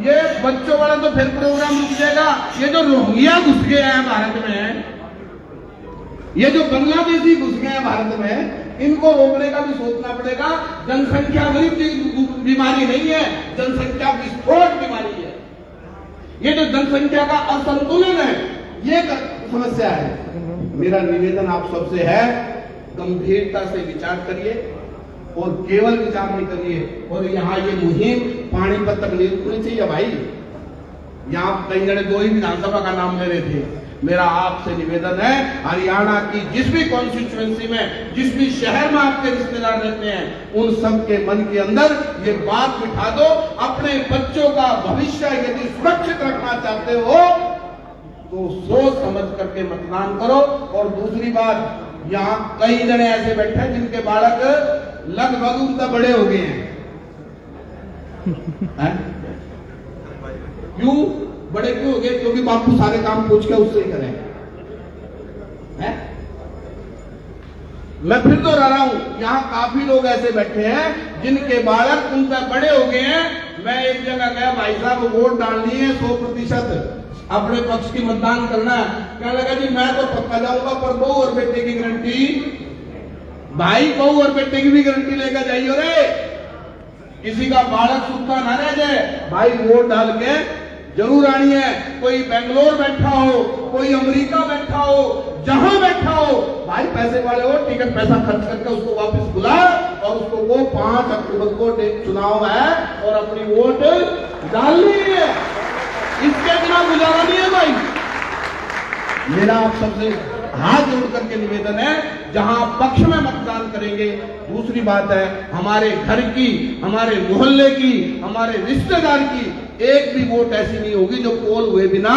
ये बच्चों वाला तो फिर प्रोग्राम रुक जाएगा। ये जो रोहिंग्या घुस गए हैं भारत में, ये जो बांग्लादेशी घुस गए हैं भारत में, इनको रोकने का भी सोचना पड़ेगा। जनसंख्या गरीब बीमारी नहीं है, जनसंख्या विस्फोट बीमारी है। ये जो जनसंख्या का असंतुलन है, ये समस्या है। मेरा निवेदन आप सबसे है, गंभीरता से विचार करिए और केवल विचार नहीं करिए। और यहाँ ये मुहिम पानीपत तक नहीं रुकनी चाहिए भाई। यहाँ कई जने 2 ही विधानसभा का नाम ले रहे थे। मेरा आपसे निवेदन है, हरियाणा की जिस भी कॉन्स्टिट्यूएंसी में, जिस भी शहर में आपके रिश्तेदार रहते हैं, उन सब के मन के अंदर ये बात बिठा दो। अपने बच्चों का भविष्य यदि सुरक्षित रखना चाहते हो तो सोच समझ करके मतदान करो। और दूसरी बात, यहाँ कई जने ऐसे बैठे हैं जिनके बालक लगभग उनका बड़े हो गए हैं। क्यों बड़े क्यों हो गए? क्योंकि बापू सारे काम पूछ के उससे ही करें। मैं फिर दोहरा रहा हूं, यहाँ काफी लोग ऐसे बैठे हैं जिनके बालक उनसे बड़े हो गए हैं। मैं एक जगह गया, भाई साहब वोट डालनी है 100%, अपने पक्ष की मतदान करना है। कहने लगा जी मैं तो पक्का जाऊंगा, पर बहू और बेटे की गारंटी। भाई बहू और बेटे की भी गारंटी लेकर जाइए रे। किसी का बालक सूखा ना रह जाए। भाई वोट डाल के जरूर आनी है। कोई बेंगलोर बैठा हो, कोई अमेरिका बैठा हो, जहां बैठा हो, भाई पैसे वाले हो, टिकट पैसा खर्च करके उसको वापस बुला और उसको वो 5 अक्टूबर को चुनाव है और अपनी वोट डालनी है। इसके बिना गुजारा नहीं है भाई। मेरा आप सबसे हाथ जोड़ करके निवेदन है, जहां पक्ष में मतदान करेंगे। दूसरी बात है, हमारे घर की, हमारे मोहल्ले की, हमारे रिश्तेदार की एक भी वोट ऐसी नहीं होगी जो पोल हुए बिना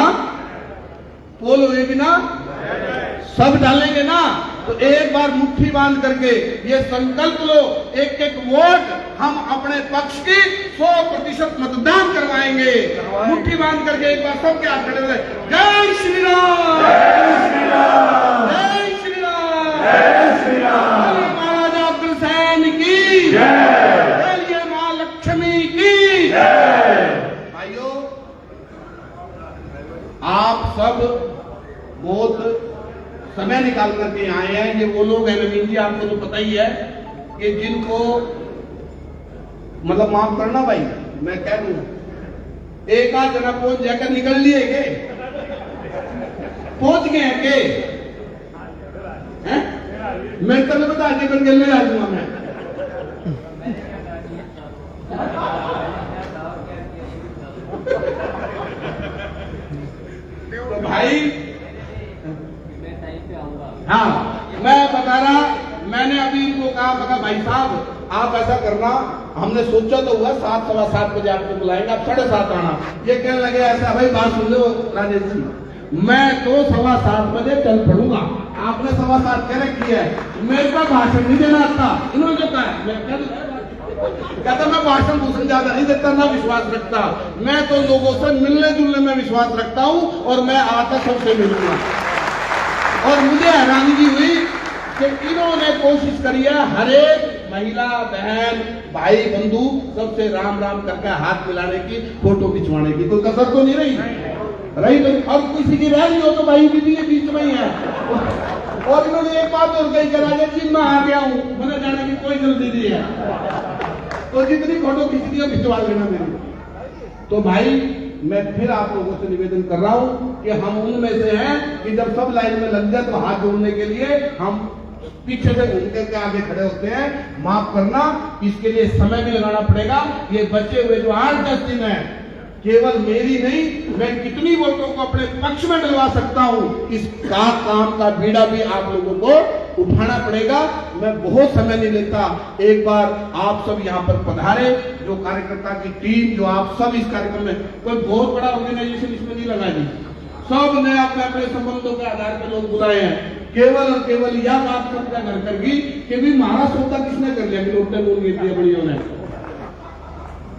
सब डालेंगे ना। तो एक बार मुट्ठी बांध करके ये संकल्प लो, एक एक वोट हम अपने पक्ष की 100% मतदान करवाएंगे। मुट्ठी बांध करके एक बार सबके हाथ खड़े हुए, जय श्री राम, जय श्री राम, जय श्री राम, जय श्री राम, महाराजा अग्रसेन की जय, जय मां लक्ष्मी की जय। भाइयों, आप सब बहुत समय निकाल करके आए हैं। ये वो लोग हैं नवीन जी, आपको तो पता ही है कि जिनको मतलब माफ करना भाई, मैं कह दूं एक आध जना पहुंच जाकर निकल लिए के पहुंच गए के हैं, मैं तो बता निकल के ले आ जाऊंगा मैं। तो भाई हाँ, मैं बता रहा, मैंने अभी इनको कहा भाई साहब आप ऐसा करना, हमने सोचा तो हुआ 7, सवा 7 बजे आपको बुलाएंगे, आप 7:30 आना। ये कहने लगे ऐसा, भाई बात सुन लो राजेश जी, मैं तो 7:15 बजे चल पड़ूंगा। आपने 7:15 कह रखी है, मेरे को भाषण नहीं देना आता। इन्होंने जो कहा, मैं कहता मैं भाषण भूषण ज्यादा नहीं देता, ना विश्वास रखता। मैं तो लोगों से मिलने जुलने में विश्वास रखता हूँ और मैं आता सबसे मिलूंगा। और मुझे हैरानगी हुई कि इन्होंने कोशिश करी है हर एक महिला, बहन, भाई, बंधु सबसे राम राम करके हाथ मिलाने की, फोटो खिंचवाने की। कोई कसर तो नहीं रही तो, और किसी की रह रही हो तो भाई भी ये बीच में ही है। और इन्होंने एक बात और कही, राजेश जी मैं आ गया हूँ, मैंने जाने की कोई जल्दी नहीं है, तो जितनी फोटो खिंचनी है खिंचवा लेना मेरी। तो भाई मैं फिर आप लोगों से निवेदन कर रहा हूं कि हम उनमें से हैं कि जब सब लाइन में लग जाए तो हाथ जोड़ने के लिए हम पीछे से घूम करके आगे खड़े होते हैं। माफ करना, इसके लिए समय भी लगाना पड़ेगा। ये बचे हुए जो 8-10 दिन है, केवल मेरी नहीं, मैं कितनी वोटों को अपने पक्ष में डलवा सकता हूं, इस काम का बीड़ा भी आप लोगों को उठाना पड़ेगा। मैं बहुत समय नहीं लेता, एक बार आप सब यहाँ पर पधारे, जो कार्यकर्ता की टीम, जो आप सब इस कार्यक्रम में, कोई बहुत बड़ा ऑर्गेनाइजेशन इसमें नहीं लगा दी, सब ने अपने अपने संबंधों के आधार पर लोग बुलाए हैं। केवल और केवल यह बात सबका घर कर गई कि भी हमारा सौदा किसने कर लिया, बड़ियों ने।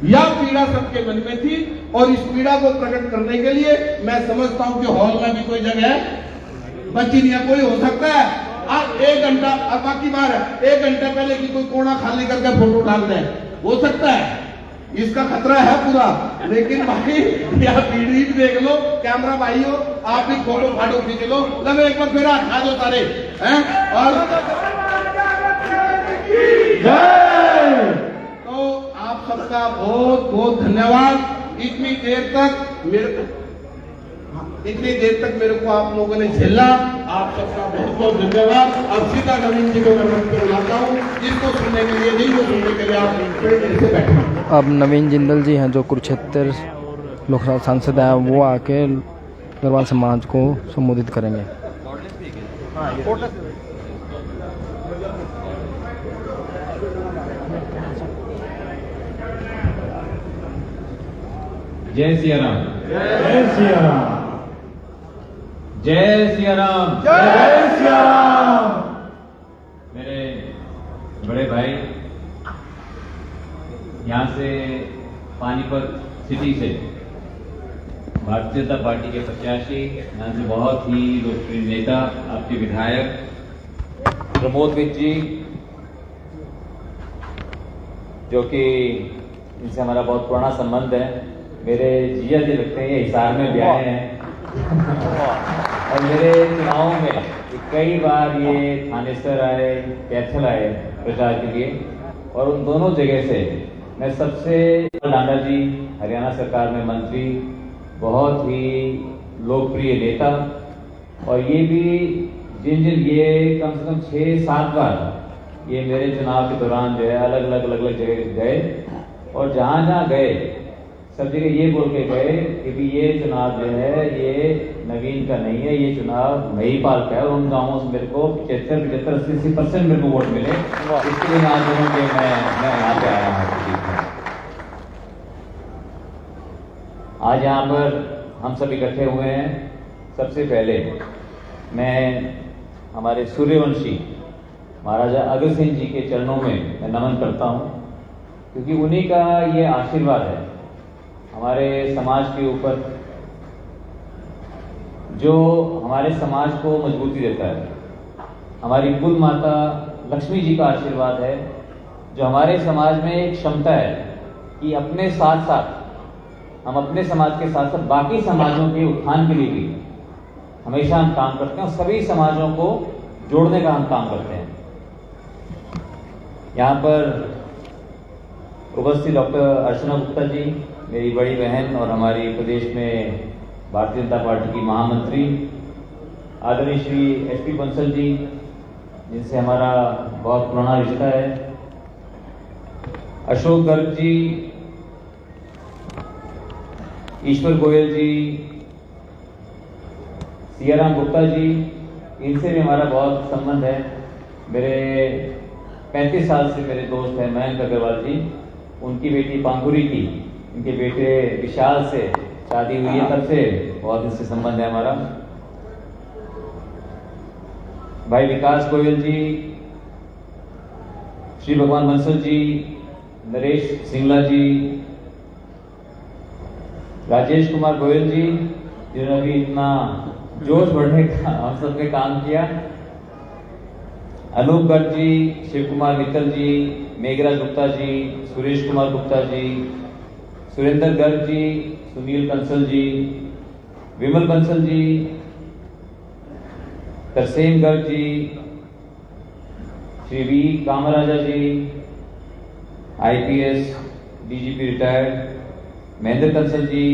यह पीड़ा सबके मन में थी और इस पीड़ा को प्रकट करने के लिए मैं समझता हूं कि हॉल में भी कोई जगह बची नहीं है। कोई हो सकता है आज 1 घंटा, अब बाकी बार है 1 घंटे पहले की कोई कोना खाली करके फोटो डाल दे, हो सकता है, इसका खतरा है पूरा। लेकिन भाई यह पीढ़ी भी देख लो, कैमरा भाई हो, आप भी फोटो फाटो खींच लो, तब एक बार फिर खा दो सारे हैं। और तो आप सबका बहुत बहुत धन्यवाद। इतनी देर तक मेरे को आप लोगों ने झेला, आप सबका बहुत बहुत धन्यवाद। अब सीधा नवीन जी को मैं मंच पे बुलाता हूँ, जिसको सुनने के लिए नहीं, वो सुनने के लिए आप से बैठे। अब नवीन जिंदल जी हैं जो कुरुक्षेत्र लोकसभा सांसद हैं, वो आके गढ़वाल समाज को संबोधित करेंगे। जय सिया राम, जय सिया राम, जय सिया राम, जय सिया राम। मेरे बड़े भाई यहाँ से पानीपत सिटी से भारतीय जनता पार्टी के प्रत्याशी, यहाँ से बहुत ही लोकप्रिय नेता, आपके विधायक प्रमोद मित्र जी, जो कि इनसे हमारा बहुत पुराना संबंध है। मेरे जिया जी लगते हैं, ये हिसार में भी आए हैं और मेरे चुनावों में कई बार ये थानेसर आए, कैथल आए प्रचार के लिए, और उन दोनों जगह से मैं सबसे डांडा जी हरियाणा सरकार में मंत्री, बहुत ही लोकप्रिय नेता, और ये भी जिन ये कम से कम 6-7 बार ये मेरे चुनाव के दौरान जो है अलग अलग जगह गए, और जहाँ जहाँ गए सब जगह ये बोल के गए कि भी ये चुनाव जो है ये नवीन का नहीं है, ये चुनाव महिपाल का है। और उन गांवों से मेरे को 75-80% मेरे को वोट मिले, इसके लिए आज दोनों के मैं यहाँ पे आया हूँ। आज यहाँ पर हम सब इकट्ठे हुए हैं। सबसे पहले मैं हमारे सूर्यवंशी महाराजा अग्रसेन जी के चरणों में मैं नमन करता हूँ, क्योंकि उन्हीं का ये आशीर्वाद है हमारे समाज के ऊपर, जो हमारे समाज को मजबूती देता है। हमारी कुल माता लक्ष्मी जी का आशीर्वाद है, जो हमारे समाज में एक क्षमता है कि अपने साथ साथ हम अपने समाज के साथ साथ बाकी समाजों के उत्थान के लिए भी हमेशा हम काम करते हैं, और सभी समाजों को जोड़ने का हम काम करते हैं। यहाँ पर उपस्थित डॉक्टर अर्चना गुप्ता जी, मेरी बड़ी बहन और हमारी प्रदेश में भारतीय जनता पार्टी की महामंत्री, आदरणीय श्री एसपी बंसल जी, जिनसे हमारा बहुत पुराना रिश्ता है, अशोक गर्ग जी, ईश्वर गोयल जी, सियाराम गुप्ता जी, इनसे भी हमारा बहुत संबंध है। मेरे 35 साल से मेरे दोस्त हैं मयंक अग्रवाल जी, उनकी बेटी पांगुरी की इनके बेटे विशाल से शादी हुई है, तब से बहुत इससे संबंध है हमारा। भाई विकास गोयल जी, श्री भगवान बंसल जी, नरेश सिंगला जी, राजेश कुमार गोयल जी, जिन्होंने भी इतना जोश बढ़ने का हम सब ने काम किया, Anoop Garg ji, Shiv Kumar Mittal ji, Meghraj Gupta ji, Suresh Kumar Gupta ji, Surendra Garg ji, Sunil Kansal ji, Vimal Bansal ji, Tarsem Garg ji, Shri V Kamaraja ji, IPS DGP retired, Mahendra Kansal ji,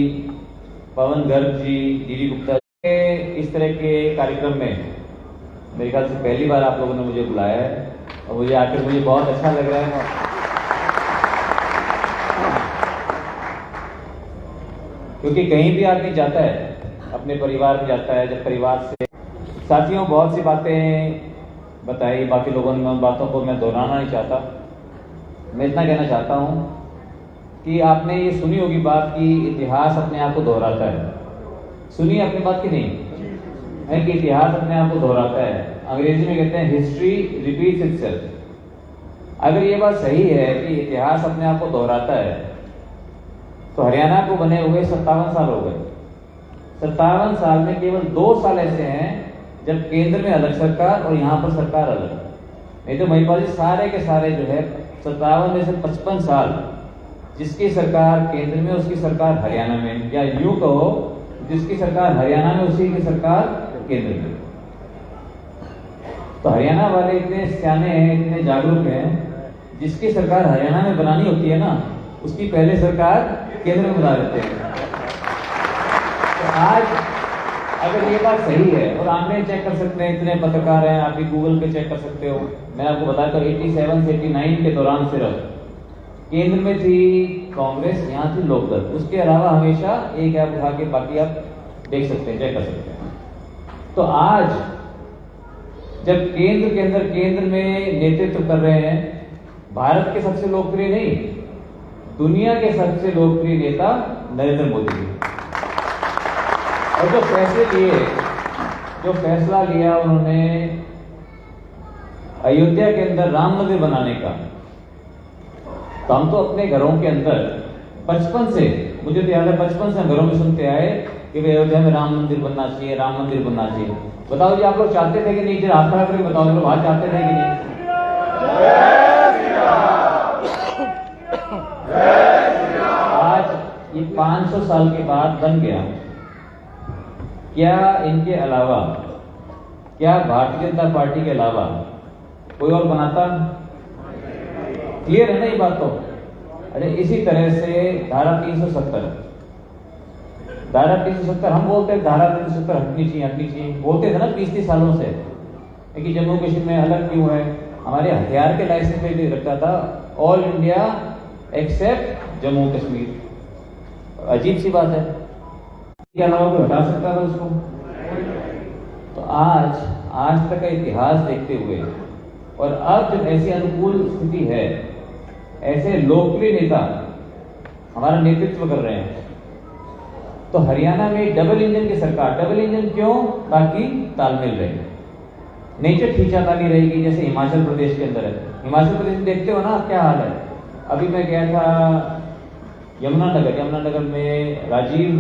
Pawan Garg ji, DD Gupta ji. इस तरह के कार्यक्रम में मेरे ख्याल से पहली बार आप लोगों ने मुझे बुलाया है, और मुझे आकर मुझे बहुत अच्छा लग रहा है। क्योंकि कहीं भी आदमी जाता है, अपने परिवार में जाता है, जब परिवार से साथियों बहुत सी बातें बताई, बाकी लोगों ने, उन बातों को मैं दोहराना नहीं चाहता। मैं इतना कहना चाहता हूँ कि आपने ये सुनी होगी बात कि इतिहास अपने आप को दोहराता है। सुनिए अपनी बात की नहीं है कि इतिहास अपने आप को दोहराता है। अंग्रेजी में कहते हैं हिस्ट्री रिपीट्स इटसेल्फ। अगर ये बात सही है कि इतिहास अपने आप को दोहराता है, तो हरियाणा को बने हुए 57 साल हो गए। 57 साल में केवल 2 साल ऐसे हैं जब केंद्र में अलग सरकार और यहाँ पर सरकार अलग। नहीं तो महिपाल जी सारे के सारे जो है 57 में से 55 साल जिसकी सरकार केंद्र में, उसकी सरकार हरियाणा में, या यूं कहो जिसकी सरकार हरियाणा में उसी की सरकार केंद्र में। तो हरियाणा वाले इतने सियाने हैं, इतने जागरूक हैं, जिसकी सरकार हरियाणा में बनानी होती है ना, उसकी पहले सरकार केंद्र में बना देते हैं। तो आज अगर ये बात सही है, और ऑनलाइन चेक कर सकते हैं, इतने पत्रकार हैं, आप भी गूगल पे चेक कर सकते हो। मैं आपको बताया तो 87 से 89 के दौरान सिर्फ केंद्र में थी कांग्रेस, यहाँ थी लोकदल। उसके अलावा हमेशा एक ऐप उठा के बाकी आप देख सकते हैं, चेक कर सकते हैं। तो आज जब केंद्र में नेतृत्व कर रहे हैं, भारत के सबसे लोकप्रिय नहीं, दुनिया के सबसे लोकप्रिय नेता नरेंद्र मोदी जी, और जो फैसला लिया उन्होंने अयोध्या के अंदर राम मंदिर बनाने का, तो हम तो अपने घरों के अंदर बचपन से, मुझे तो याद है बचपन से घरों में सुनते आए कि भाई अयोध्या में राम मंदिर बनना चाहिए, राम मंदिर बनना चाहिए। बताओ जी आप लोग चाहते थे कि नहीं? जरा हाथ खड़ा करके बताओ, लोग बात चाहते थे कि नहीं? आज ये 500 साल के बाद बन गया। क्या इनके अलावा, क्या भारतीय जनता पार्टी के अलावा कोई और बनाता? क्लियर है ना ये बात? तो अरे इसी तरह से धारा 370 हम बोलते हैं धारा 370 हटनी चाहिए बोलते थे ना 30 सालों से कि जम्मू कश्मीर में अलग क्यों है। हमारे हथियार के लाइसेंस पे भी रखा था all India accept Jammu Kashmir. अजीब सी बात है, क्या अलावा कोई हटा सकता था उसको? तो आज तक का इतिहास देखते हुए और अब जब ऐसी अनुकूल स्थिति है, ऐसे लोकप्रिय नेता हमारा नेतृत्व कर रहे हैं, तो हरियाणा में डबल इंजन की सरकार, डबल इंजन क्यों? ताकि तालमेल रहे, नेचर खींचातानी रहेगी जैसे हिमाचल प्रदेश के अंदर है। हिमाचल प्रदेश में देखते हो ना क्या हाल है। अभी मैं गया था यमुनानगर में राजीव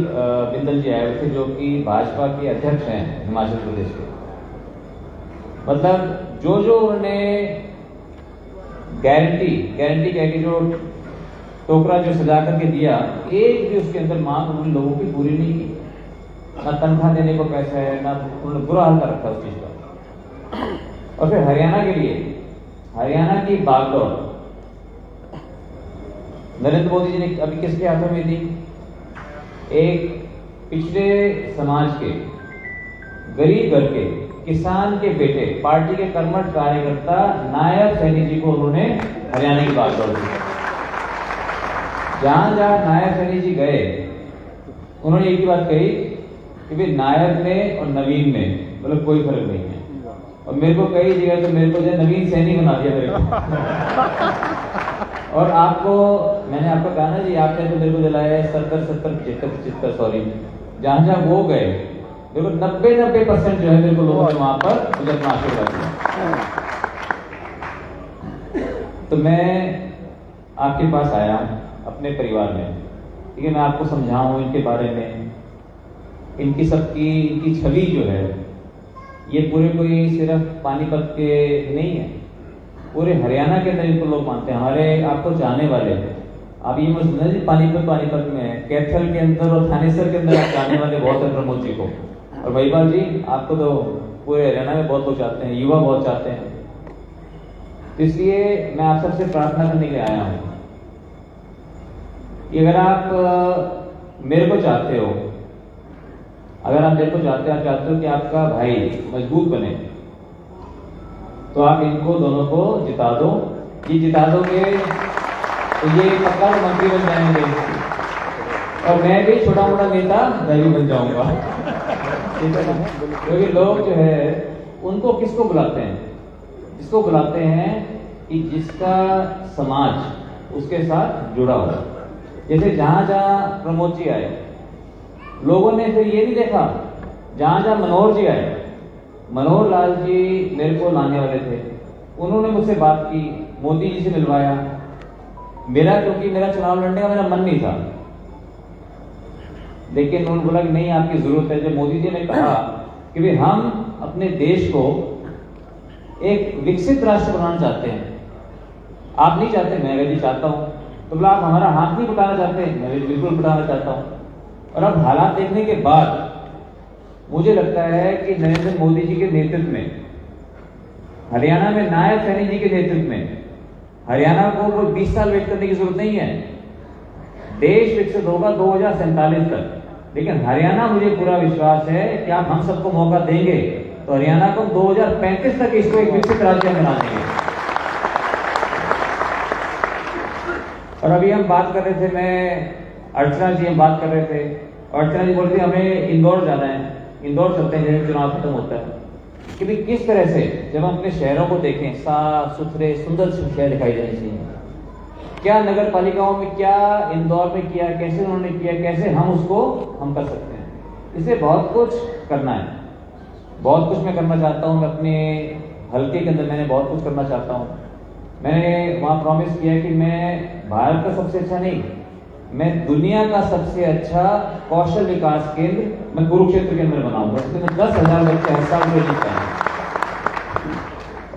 बिंदल जी आए हुए थे जो कि भाजपा के अध्यक्ष हैं हिमाचल प्रदेश के। मतलब जो उन्होंने गारंटी कह के जो टोकरा जो सजा करके दिया, एक भी उसके अंदर मांग उन लोगों की पूरी नहीं की। ना तनख्वाह देने को पैसा है, ना उन्होंने बुरा हाल कर रखा उस चीज का। और फिर हरियाणा के लिए, हरियाणा की बागडोर नरेंद्र मोदी जी ने अभी किसके हाथों में दी? एक पिछड़े समाज के, गरीब घर के, किसान के बेटे, पार्टी के कर्मठ कार्यकर्ता नायब सैनी जी को उन्होंने हरियाणा की बागडोर दी। जहां नायब सैनी जी गए, उन्होंने एक ही बात कही कि भाई नायब में और नवीन में मतलब कोई फर्क नहीं है। और मेरे को कई जगह तो मेरे को जो नवीन सैनी बना दिया मेरे को। और मैंने आपको कहा ना जी, आपने तो मेरे को दिलाया 75 सॉरी, जहां वो गए देखो 90% जो है मेरे को लोगों ने वहां पर मुझे अपना आशीर्वाद दिया। तो मैं आपके पास आया अपने परिवार में, ठीक है, मैं आपको समझाऊं इनके बारे में, इनकी छवि जो है ये पूरे कोई सिर्फ पानीपत के नहीं है, पूरे हरियाणा के अंदर इनको लोग मानते हैं। हमारे आपको चाहने वाले, आप ये मत समझना जी पानीपत में है, कैथल के अंदर और थानेसर के अंदर आप चाहने वाले बहुत है प्रमोद जी को। और महिपाल जी, आपको तो पूरे हरियाणा में बहुत लोग चाहते हैं, युवा बहुत चाहते हैं। इसलिए मैं आप सबसे प्रार्थना करने के लिए आया हूं कि अगर आप मेरे को चाहते हो, आप चाहते हो कि आपका भाई मजबूत बने, तो आप इनको दोनों को जिता दो। ये जिता दोगे तो ये पक्का मंत्री बन जाएंगे और मैं भी छोटा मोटा नेता मैं भी बन जाऊंगा। क्योंकि लोग जो है उनको किसको बुलाते हैं? जिसको बुलाते हैं कि जिसका समाज उसके साथ जुड़ा हो। जैसे जहां प्रमोद जी आए, लोगों ने फिर ये नहीं देखा, जहां मनोहर जी आए, मनोहर लाल जी मेरे को लाने वाले थे, उन्होंने मुझसे बात की, मोदी जी से मिलवाया। क्योंकि मेरा चुनाव लड़ने का मेरा मन नहीं था, लेकिन उन्होंने बोला कि नहीं आपकी जरूरत है। जब मोदी जी ने कहा कि भाई हम अपने देश को एक विकसित राष्ट्र बनाना चाहते हैं, आप नहीं चाहते, मैं भी चाहता हूं, तो बोला आप हमारा हाथ नहीं बटाना चाहते, मैं भी बिल्कुल बटाना चाहता हूं। और अब हालात देखने के बाद मुझे लगता है कि नरेंद्र मोदी जी के नेतृत्व में, हरियाणा में नायब सैनी जी के नेतृत्व में, हरियाणा को 20 साल वेट करने की जरूरत नहीं है। देश विकसित होगा 2047 तक, लेकिन हरियाणा, मुझे पूरा विश्वास है कि आप हम सबको मौका देंगे तो हरियाणा को 2035 तक इसको एक विकसित राज्य बना देंगे। और अभी हम बात कर रहे थे, मैं अर्चना जी हम बात कर रहे थे, अर्चना जी बोल रही थी हमें इंदौर जाना है, इंदौर चलते हैं जैसे चुनाव खत्म होता है, कि भी किस तरह से जब हम अपने शहरों को देखें, साफ सुथरे सुंदर शहर दिखाई देने चाहिए। क्या नगर पालिकाओं में, क्या इंदौर में किया, कैसे उन्होंने किया, कैसे हम कर सकते हैं। इसे बहुत कुछ करना है, बहुत कुछ मैं करना चाहता हूँ। मैं अपने हल्के के अंदर मैंने बहुत कुछ करना चाहता हूँ। मैंने वहाँ प्रॉमिस किया कि मैं भारत का सबसे अच्छा नहीं, मैं दुनिया का सबसे अच्छा कौशल विकास केंद्र मैं कुरुक्षेत्र के अंदर बनाऊंगा, जिसमें 10,000 बच्चे हर साल में जीतते हैं।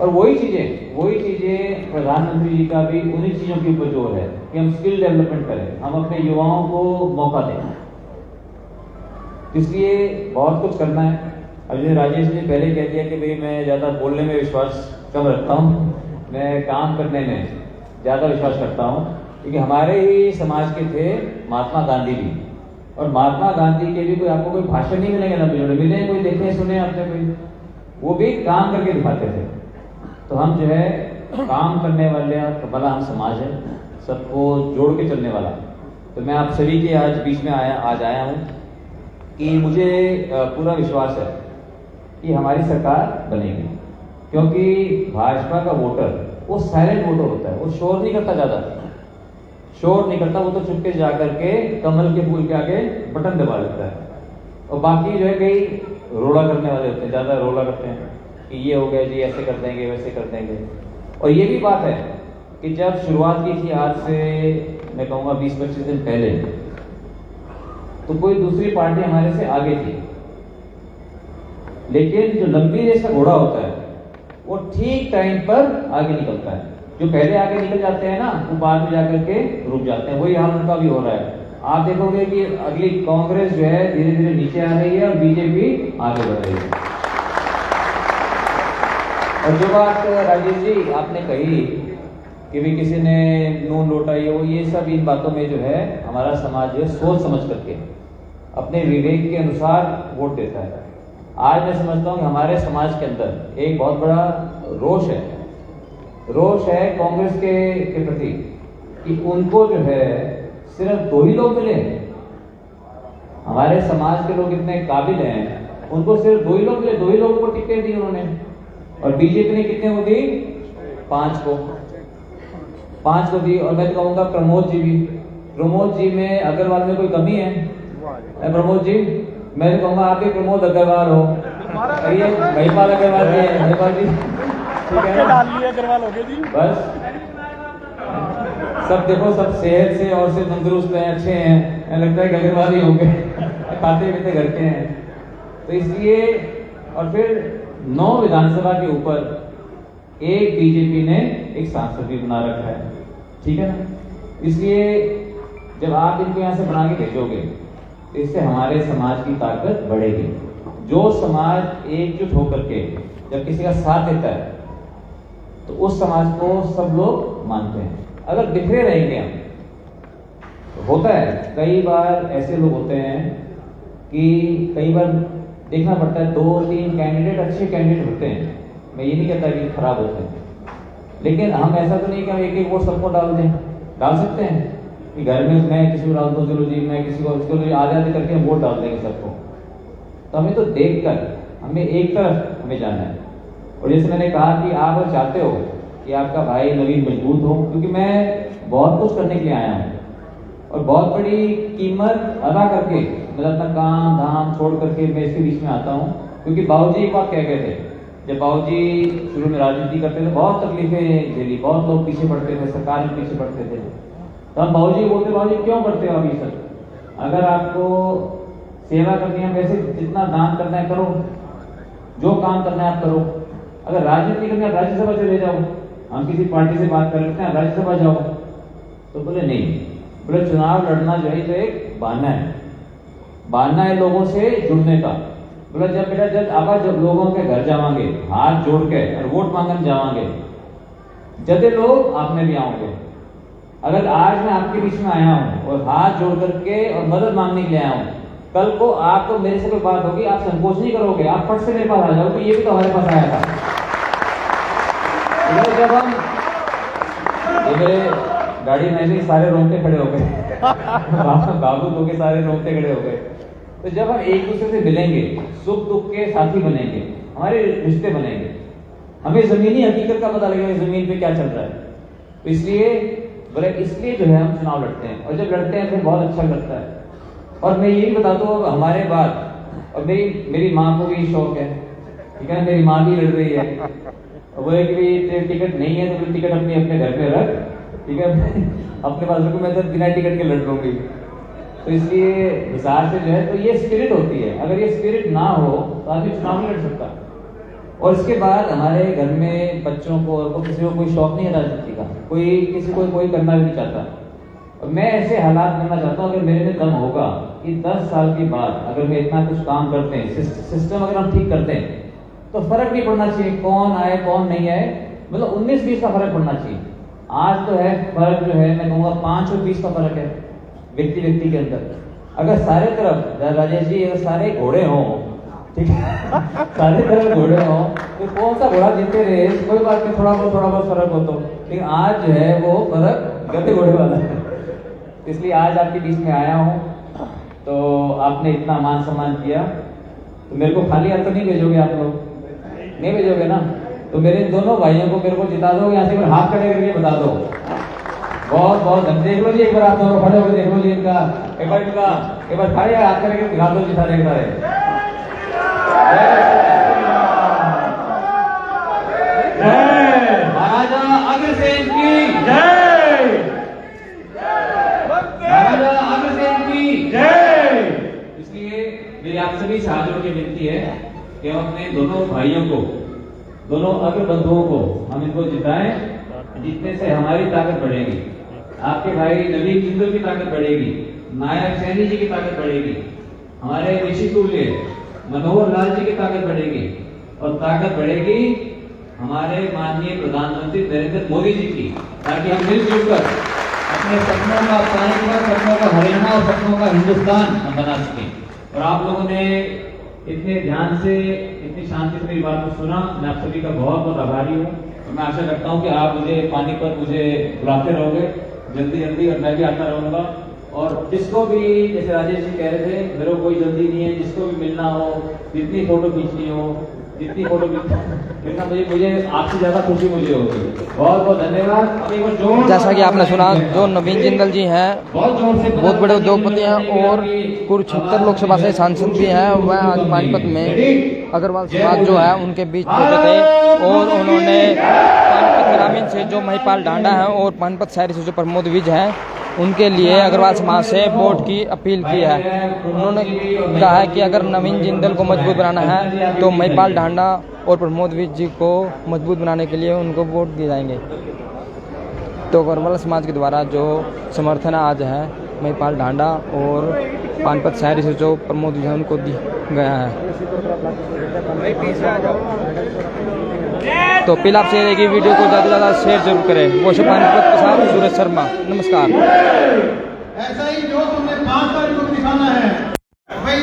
और वही चीजें प्रधानमंत्री जी का भी उन्हीं चीजों के ऊपर जोर है कि हम स्किल डेवलपमेंट करें, हम अपने युवाओं को मौका दें। इसलिए बहुत कुछ करना है। अब जैसे राजेश ने पहले कह दिया कि भाई मैं ज्यादा बोलने में विश्वास कम रखता हूँ, मैं काम करने में ज्यादा विश्वास करता हूँ। क्योंकि हमारे ही समाज के थे महात्मा गांधी भी, और महात्मा गांधी के भी कोई आपको कोई भाषण नहीं मिलेंगे ना मिले कोई देखे सुने आपने कोई, वो भी काम करके दिखाते थे। तो हम जो है काम करने वाला हम समाज है, सबको जोड़ के चलने वाला। तो मैं आप सभी के आज बीच में आज आया हूँ कि मुझे पूरा विश्वास है कि हमारी सरकार बनेगी, क्योंकि भाजपा का वोटर वो साइलेंट वोटर होता है, वो शोर नहीं करता, ज़्यादा शोर नहीं करता, वो तो चुपके जा करके कमल के फूल के आगे बटन दबा देता है। और बाकी जो है कई रोला करने वाले होते हैं, ज़्यादा रोला करते हैं कि ये हो गया जी, ऐसे कर देंगे वैसे कर देंगे। और ये भी बात है कि जब शुरुआत की थी आज से मैं कहूँगा 20-25 दिन पहले, तो कोई दूसरी पार्टी हमारे से आगे थी, लेकिन जो लंबी रेस का घोड़ा होता है वो ठीक टाइम पर आगे निकलता है। जो पहले आगे निकल जाते हैं ना, वो बाद में जाकर के रुक जाते हैं। वही हाल उनका भी हो रहा है। आप देखोगे कि अगली कांग्रेस जो है धीरे धीरे नीचे आ रही है और बीजेपी आगे बढ़ रही है। और जो बात राजेश जी आपने कही कि भी किसी ने नून लोटा ये सब, इन बातों में जो है हमारा समाज जो है सोच समझ करके अपने विवेक के अनुसार वोट देता है। आज मैं समझता हूँ कि हमारे समाज के अंदर एक बहुत बड़ा रोष है कांग्रेस के प्रति कि उनको जो है सिर्फ 2 ही लोग मिले। हमारे समाज के लोग इतने काबिल हैं, उनको सिर्फ 2 ही लोग मिले, 2 ही लोगों को टिकटें दी उन्होंने। और बीजेपी ने कितने को दी? 5 को दी। और मैं तो कहूँगा प्रमोद जी में अग्रवाल में कोई कमी है? प्रमोद जी, मैं तो कहूँगा आप भी प्रमोद अग्रवाल हो, ये महिपाल अग्रवाल जी है। महिपाल जी ठीक है, डाल लिया अग्रवाल हो गए जी। बस सब देखो, सब सेहत से और से तंदुरुस्त हैं, अच्छे हैं, लगता है अग्रवाल ही हो गए, खाते पीते घर के हैं। तो इसलिए, और फिर 9 विधानसभा के ऊपर एक बीजेपी ने एक सांसद भी बना रखा है, ठीक है ना। इसलिए जब आप इनको यहाँ से बना के भेजोगे तो इससे हमारे समाज की ताकत बढ़ेगी। जो समाज एकजुट होकर के जब किसी का साथ देता है तो उस समाज को सब लोग मानते हैं। अगर बिखरे रहेंगे हम, तो होता है कई बार ऐसे लोग होते हैं कि कई बार देखना पड़ता है 2-3 कैंडिडेट अच्छे कैंडिडेट होते हैं, मैं ये नहीं कहता कि खराब होते हैं, लेकिन हम ऐसा तो नहीं कि हम एक वोट सबको डाल दें। डाल सकते हैं कि घर में मैं किसी को डाल दूँ, चलो जी मैं किसी को आधे करके वोट डाल देंगे सबको। तो हमें तो देखकर हमें एक तरफ हमें जाना है। और जैसे मैंने कहा कि आप चाहते हो कि आपका भाई नवीन मजबूत हो, क्योंकि मैं बहुत कुछ करने के लिए आया हूँ और बहुत बड़ी कीमत अदा करके मतलब अपना काम धाम छोड़ करके मैं इसके बीच में आता हूँ। क्योंकि बाबूजी एक बात कह गए थे, जब बाबूजी शुरू में राजनीति करते थे बहुत तकलीफें झेली, बहुत लोग पीछे पड़ते थे, सरकार में पीछे पड़ते थे। तो हम बाबूजी बोलते, बाबूजी क्यों करते हो आप ये सब? अगर आपको सेवा करनी है वैसे जितना दान करना है करो, जो काम करना है आप करो। अगर राजनीति करनी है राज्यसभा चले जाओ, हम किसी पार्टी से बात कर लेते हैं राज्यसभा जाओ। तो बोले नहीं, बोले चुनाव लड़ना जो है तो एक बहाना है लोगों से जुड़ने का। बोला जब बेटा जब लोगों के घर जावांगे हाथ जोड़ के और वोट मांगने जावांगे, जदे लोग आप में भी आओगे। अगर आज मैं आपके बीच में आया हूँ और हाथ जोड़ करके और मदद मांगने के लिए आया हूँ, कल को आपको मेरे से कोई बात होगी, आप संकोच नहीं करोगे, आप फट से मेरे पास आ जाओगे, ये भी तो हमारे पास आया था। जब हम ये मेरे गाड़ी में भी सारे रोंगटे खड़े हो गए बाबू तो के सारे रोंगटे खड़े हो गए। तो जब हम एक दूसरे से मिलेंगे, सुख दुख के साथी बनेंगे, हमारे रिश्ते बनेंगे, हमें जमीनी हकीकत का पता लगेगा जमीन पे क्या चल रहा है। तो इसलिए जो है हम चुनाव लड़ते हैं, और जब लड़ते हैं फिर बहुत अच्छा लगता है। और मैं ये भी बता दूं हमारे बाद, और मेरी माँ को भी शौक है, ठीक है, मेरी माँ भी लड़ रही है। वो है कि टिकट नहीं है तो टिकट अपने घर पे रख, ठीक है, अपने पास रखो, मैं तो बिना टिकट के लड़ लूंगी। तो इसलिए हिसाब से जो है तो ये स्पिरिट होती है। अगर ये स्पिरिट ना हो तो आदमी चुनाव नहीं लड़ सकता। और इसके बाद हमारे घर में बच्चों को और किसी को कोई शौक नहीं है राजनीति का, किसी को कोई करना भी नहीं चाहता। और मैं ऐसे हालात करना चाहता हूँ, अगर मेरे में दम होगा कि 10 साल के बाद अगर मैं इतना कुछ काम करते हैं, सिस्टम अगर हम ठीक करते हैं, तो फर्क नहीं पड़ना चाहिए कौन आए कौन नहीं आए, मतलब 19-20 का फर्क पड़ना चाहिए। आज तो है फर्क जो है, मैं कहूँगा 5 और 20 का फर्क है व्यक्ति व्यक्ति के अंदर। अगर सारे तरफ राजेश जी, अगर सारे घोड़े हों, ठीक है, सारे तरफ घोड़े हों तो कौन सा घोड़ा जीतते रहे, कोई बात नहीं, थोड़ा बहुत फर्क हो तो। लेकिन आज जो है वो फर्क गधे घोड़े वाला है। इसलिए आज आपके बीच में आया हूँ, तो आपने इतना मान सम्मान किया, तो मेरे को खाली हाथ तो नहीं भेजोगे आप लोग, नहीं भेजोगे ना? तो मेरे दोनों भाइयों को मेरे को जिता दो, यहाँ से हाथ खड़े करके बता दो। बहुत बहुत धन्यवाद। देख लो जी, एक बार आप दोनों खड़े होकर देख लो जी इनका, एक बार खड़े हाथ करके दिखा दो जिता देखता है। महाराजा अग्रसेन की जय, महाराजा अग्रसेन की जय। इसलिए मेरी आप सभी साथियों की विनती है कि हम अपने दोनों भाइयों को, दोनों अग्र बंधुओं को हम इनको जिताएं। जीतने से हमारी ताकत बढ़ेगी, आपके भाई नवीन जिंदल की ताकत बढ़ेगी, नायक सैनी जी की ताकत बढ़ेगी, हमारे ऋषि तुल्य मनोहर लाल जी की ताकत बढ़ेगी, और ताकत बढ़ेगी हमारे माननीय प्रधानमंत्री नरेंद्र मोदी जी की, ताकि हम मिलजुल कर अपने सपनों का पानीपत, सपनों का हरियाणा और सपनों का हिंदुस्तान हम बना सकें। और आप लोगों ने इतने ध्यान से, इतनी शांति से मेरी बात को सुना, मैं आप सभी का बहुत बहुत आभारी हूँ। और मैं आशा करता हूँ कि आप मुझे पानीपत मुझे बुलाते रहोगे जल्दी जल्दी, और मैं भी आता रहूँगा। और जिसको भी, जैसे राजेश जी कह रहे थे, मेरे को कोई जल्दी नहीं है, जिसको भी मिलना हो, जितनी फोटो खींचनी हो, जितनी फोटो खींचना, मुझे आपसे ज्यादा खुशी मुझे होगी। बहुत बहुत धन्यवाद। जैसा कि आपने सुना, जो नवीन जिंदल जी हैं बहुत बड़े उद्योगपति हैं और कुरुक्षेत्र लोकसभा से सांसद भी हैं, वह आज पानीपत में अग्रवाल समाज जो है उनके बीच पहुंचे थे, और उन्होंने पानीपत ग्रामीण से जो महिपाल ढांडा है और पानीपत शहरी से जो प्रमोद विज हैं, उनके लिए अग्रवाल समाज से वोट की अपील की है। उन्होंने कहा है कि अगर नवीन जिंदल को मजबूत बनाना है तो महिपाल ढांडा और प्रमोद विज जी को मजबूत बनाने के लिए उनको वोट दिए जाएंगे। तो अग्रवाल समाज के द्वारा जो समर्थन आज है महिपाल ढांडा और पानीपत शहरी से जो प्रमोद विज उनको दिया गया है। तो अपील आपसे रहेगी, वीडियो को ज़्यादा से ज़्यादा शेयर जरूर करें। वो पानीपत के साथ सूरज शर्मा, नमस्कार। ऐसा ही जो तुमने 5 तारीख को दिखाना है भाई।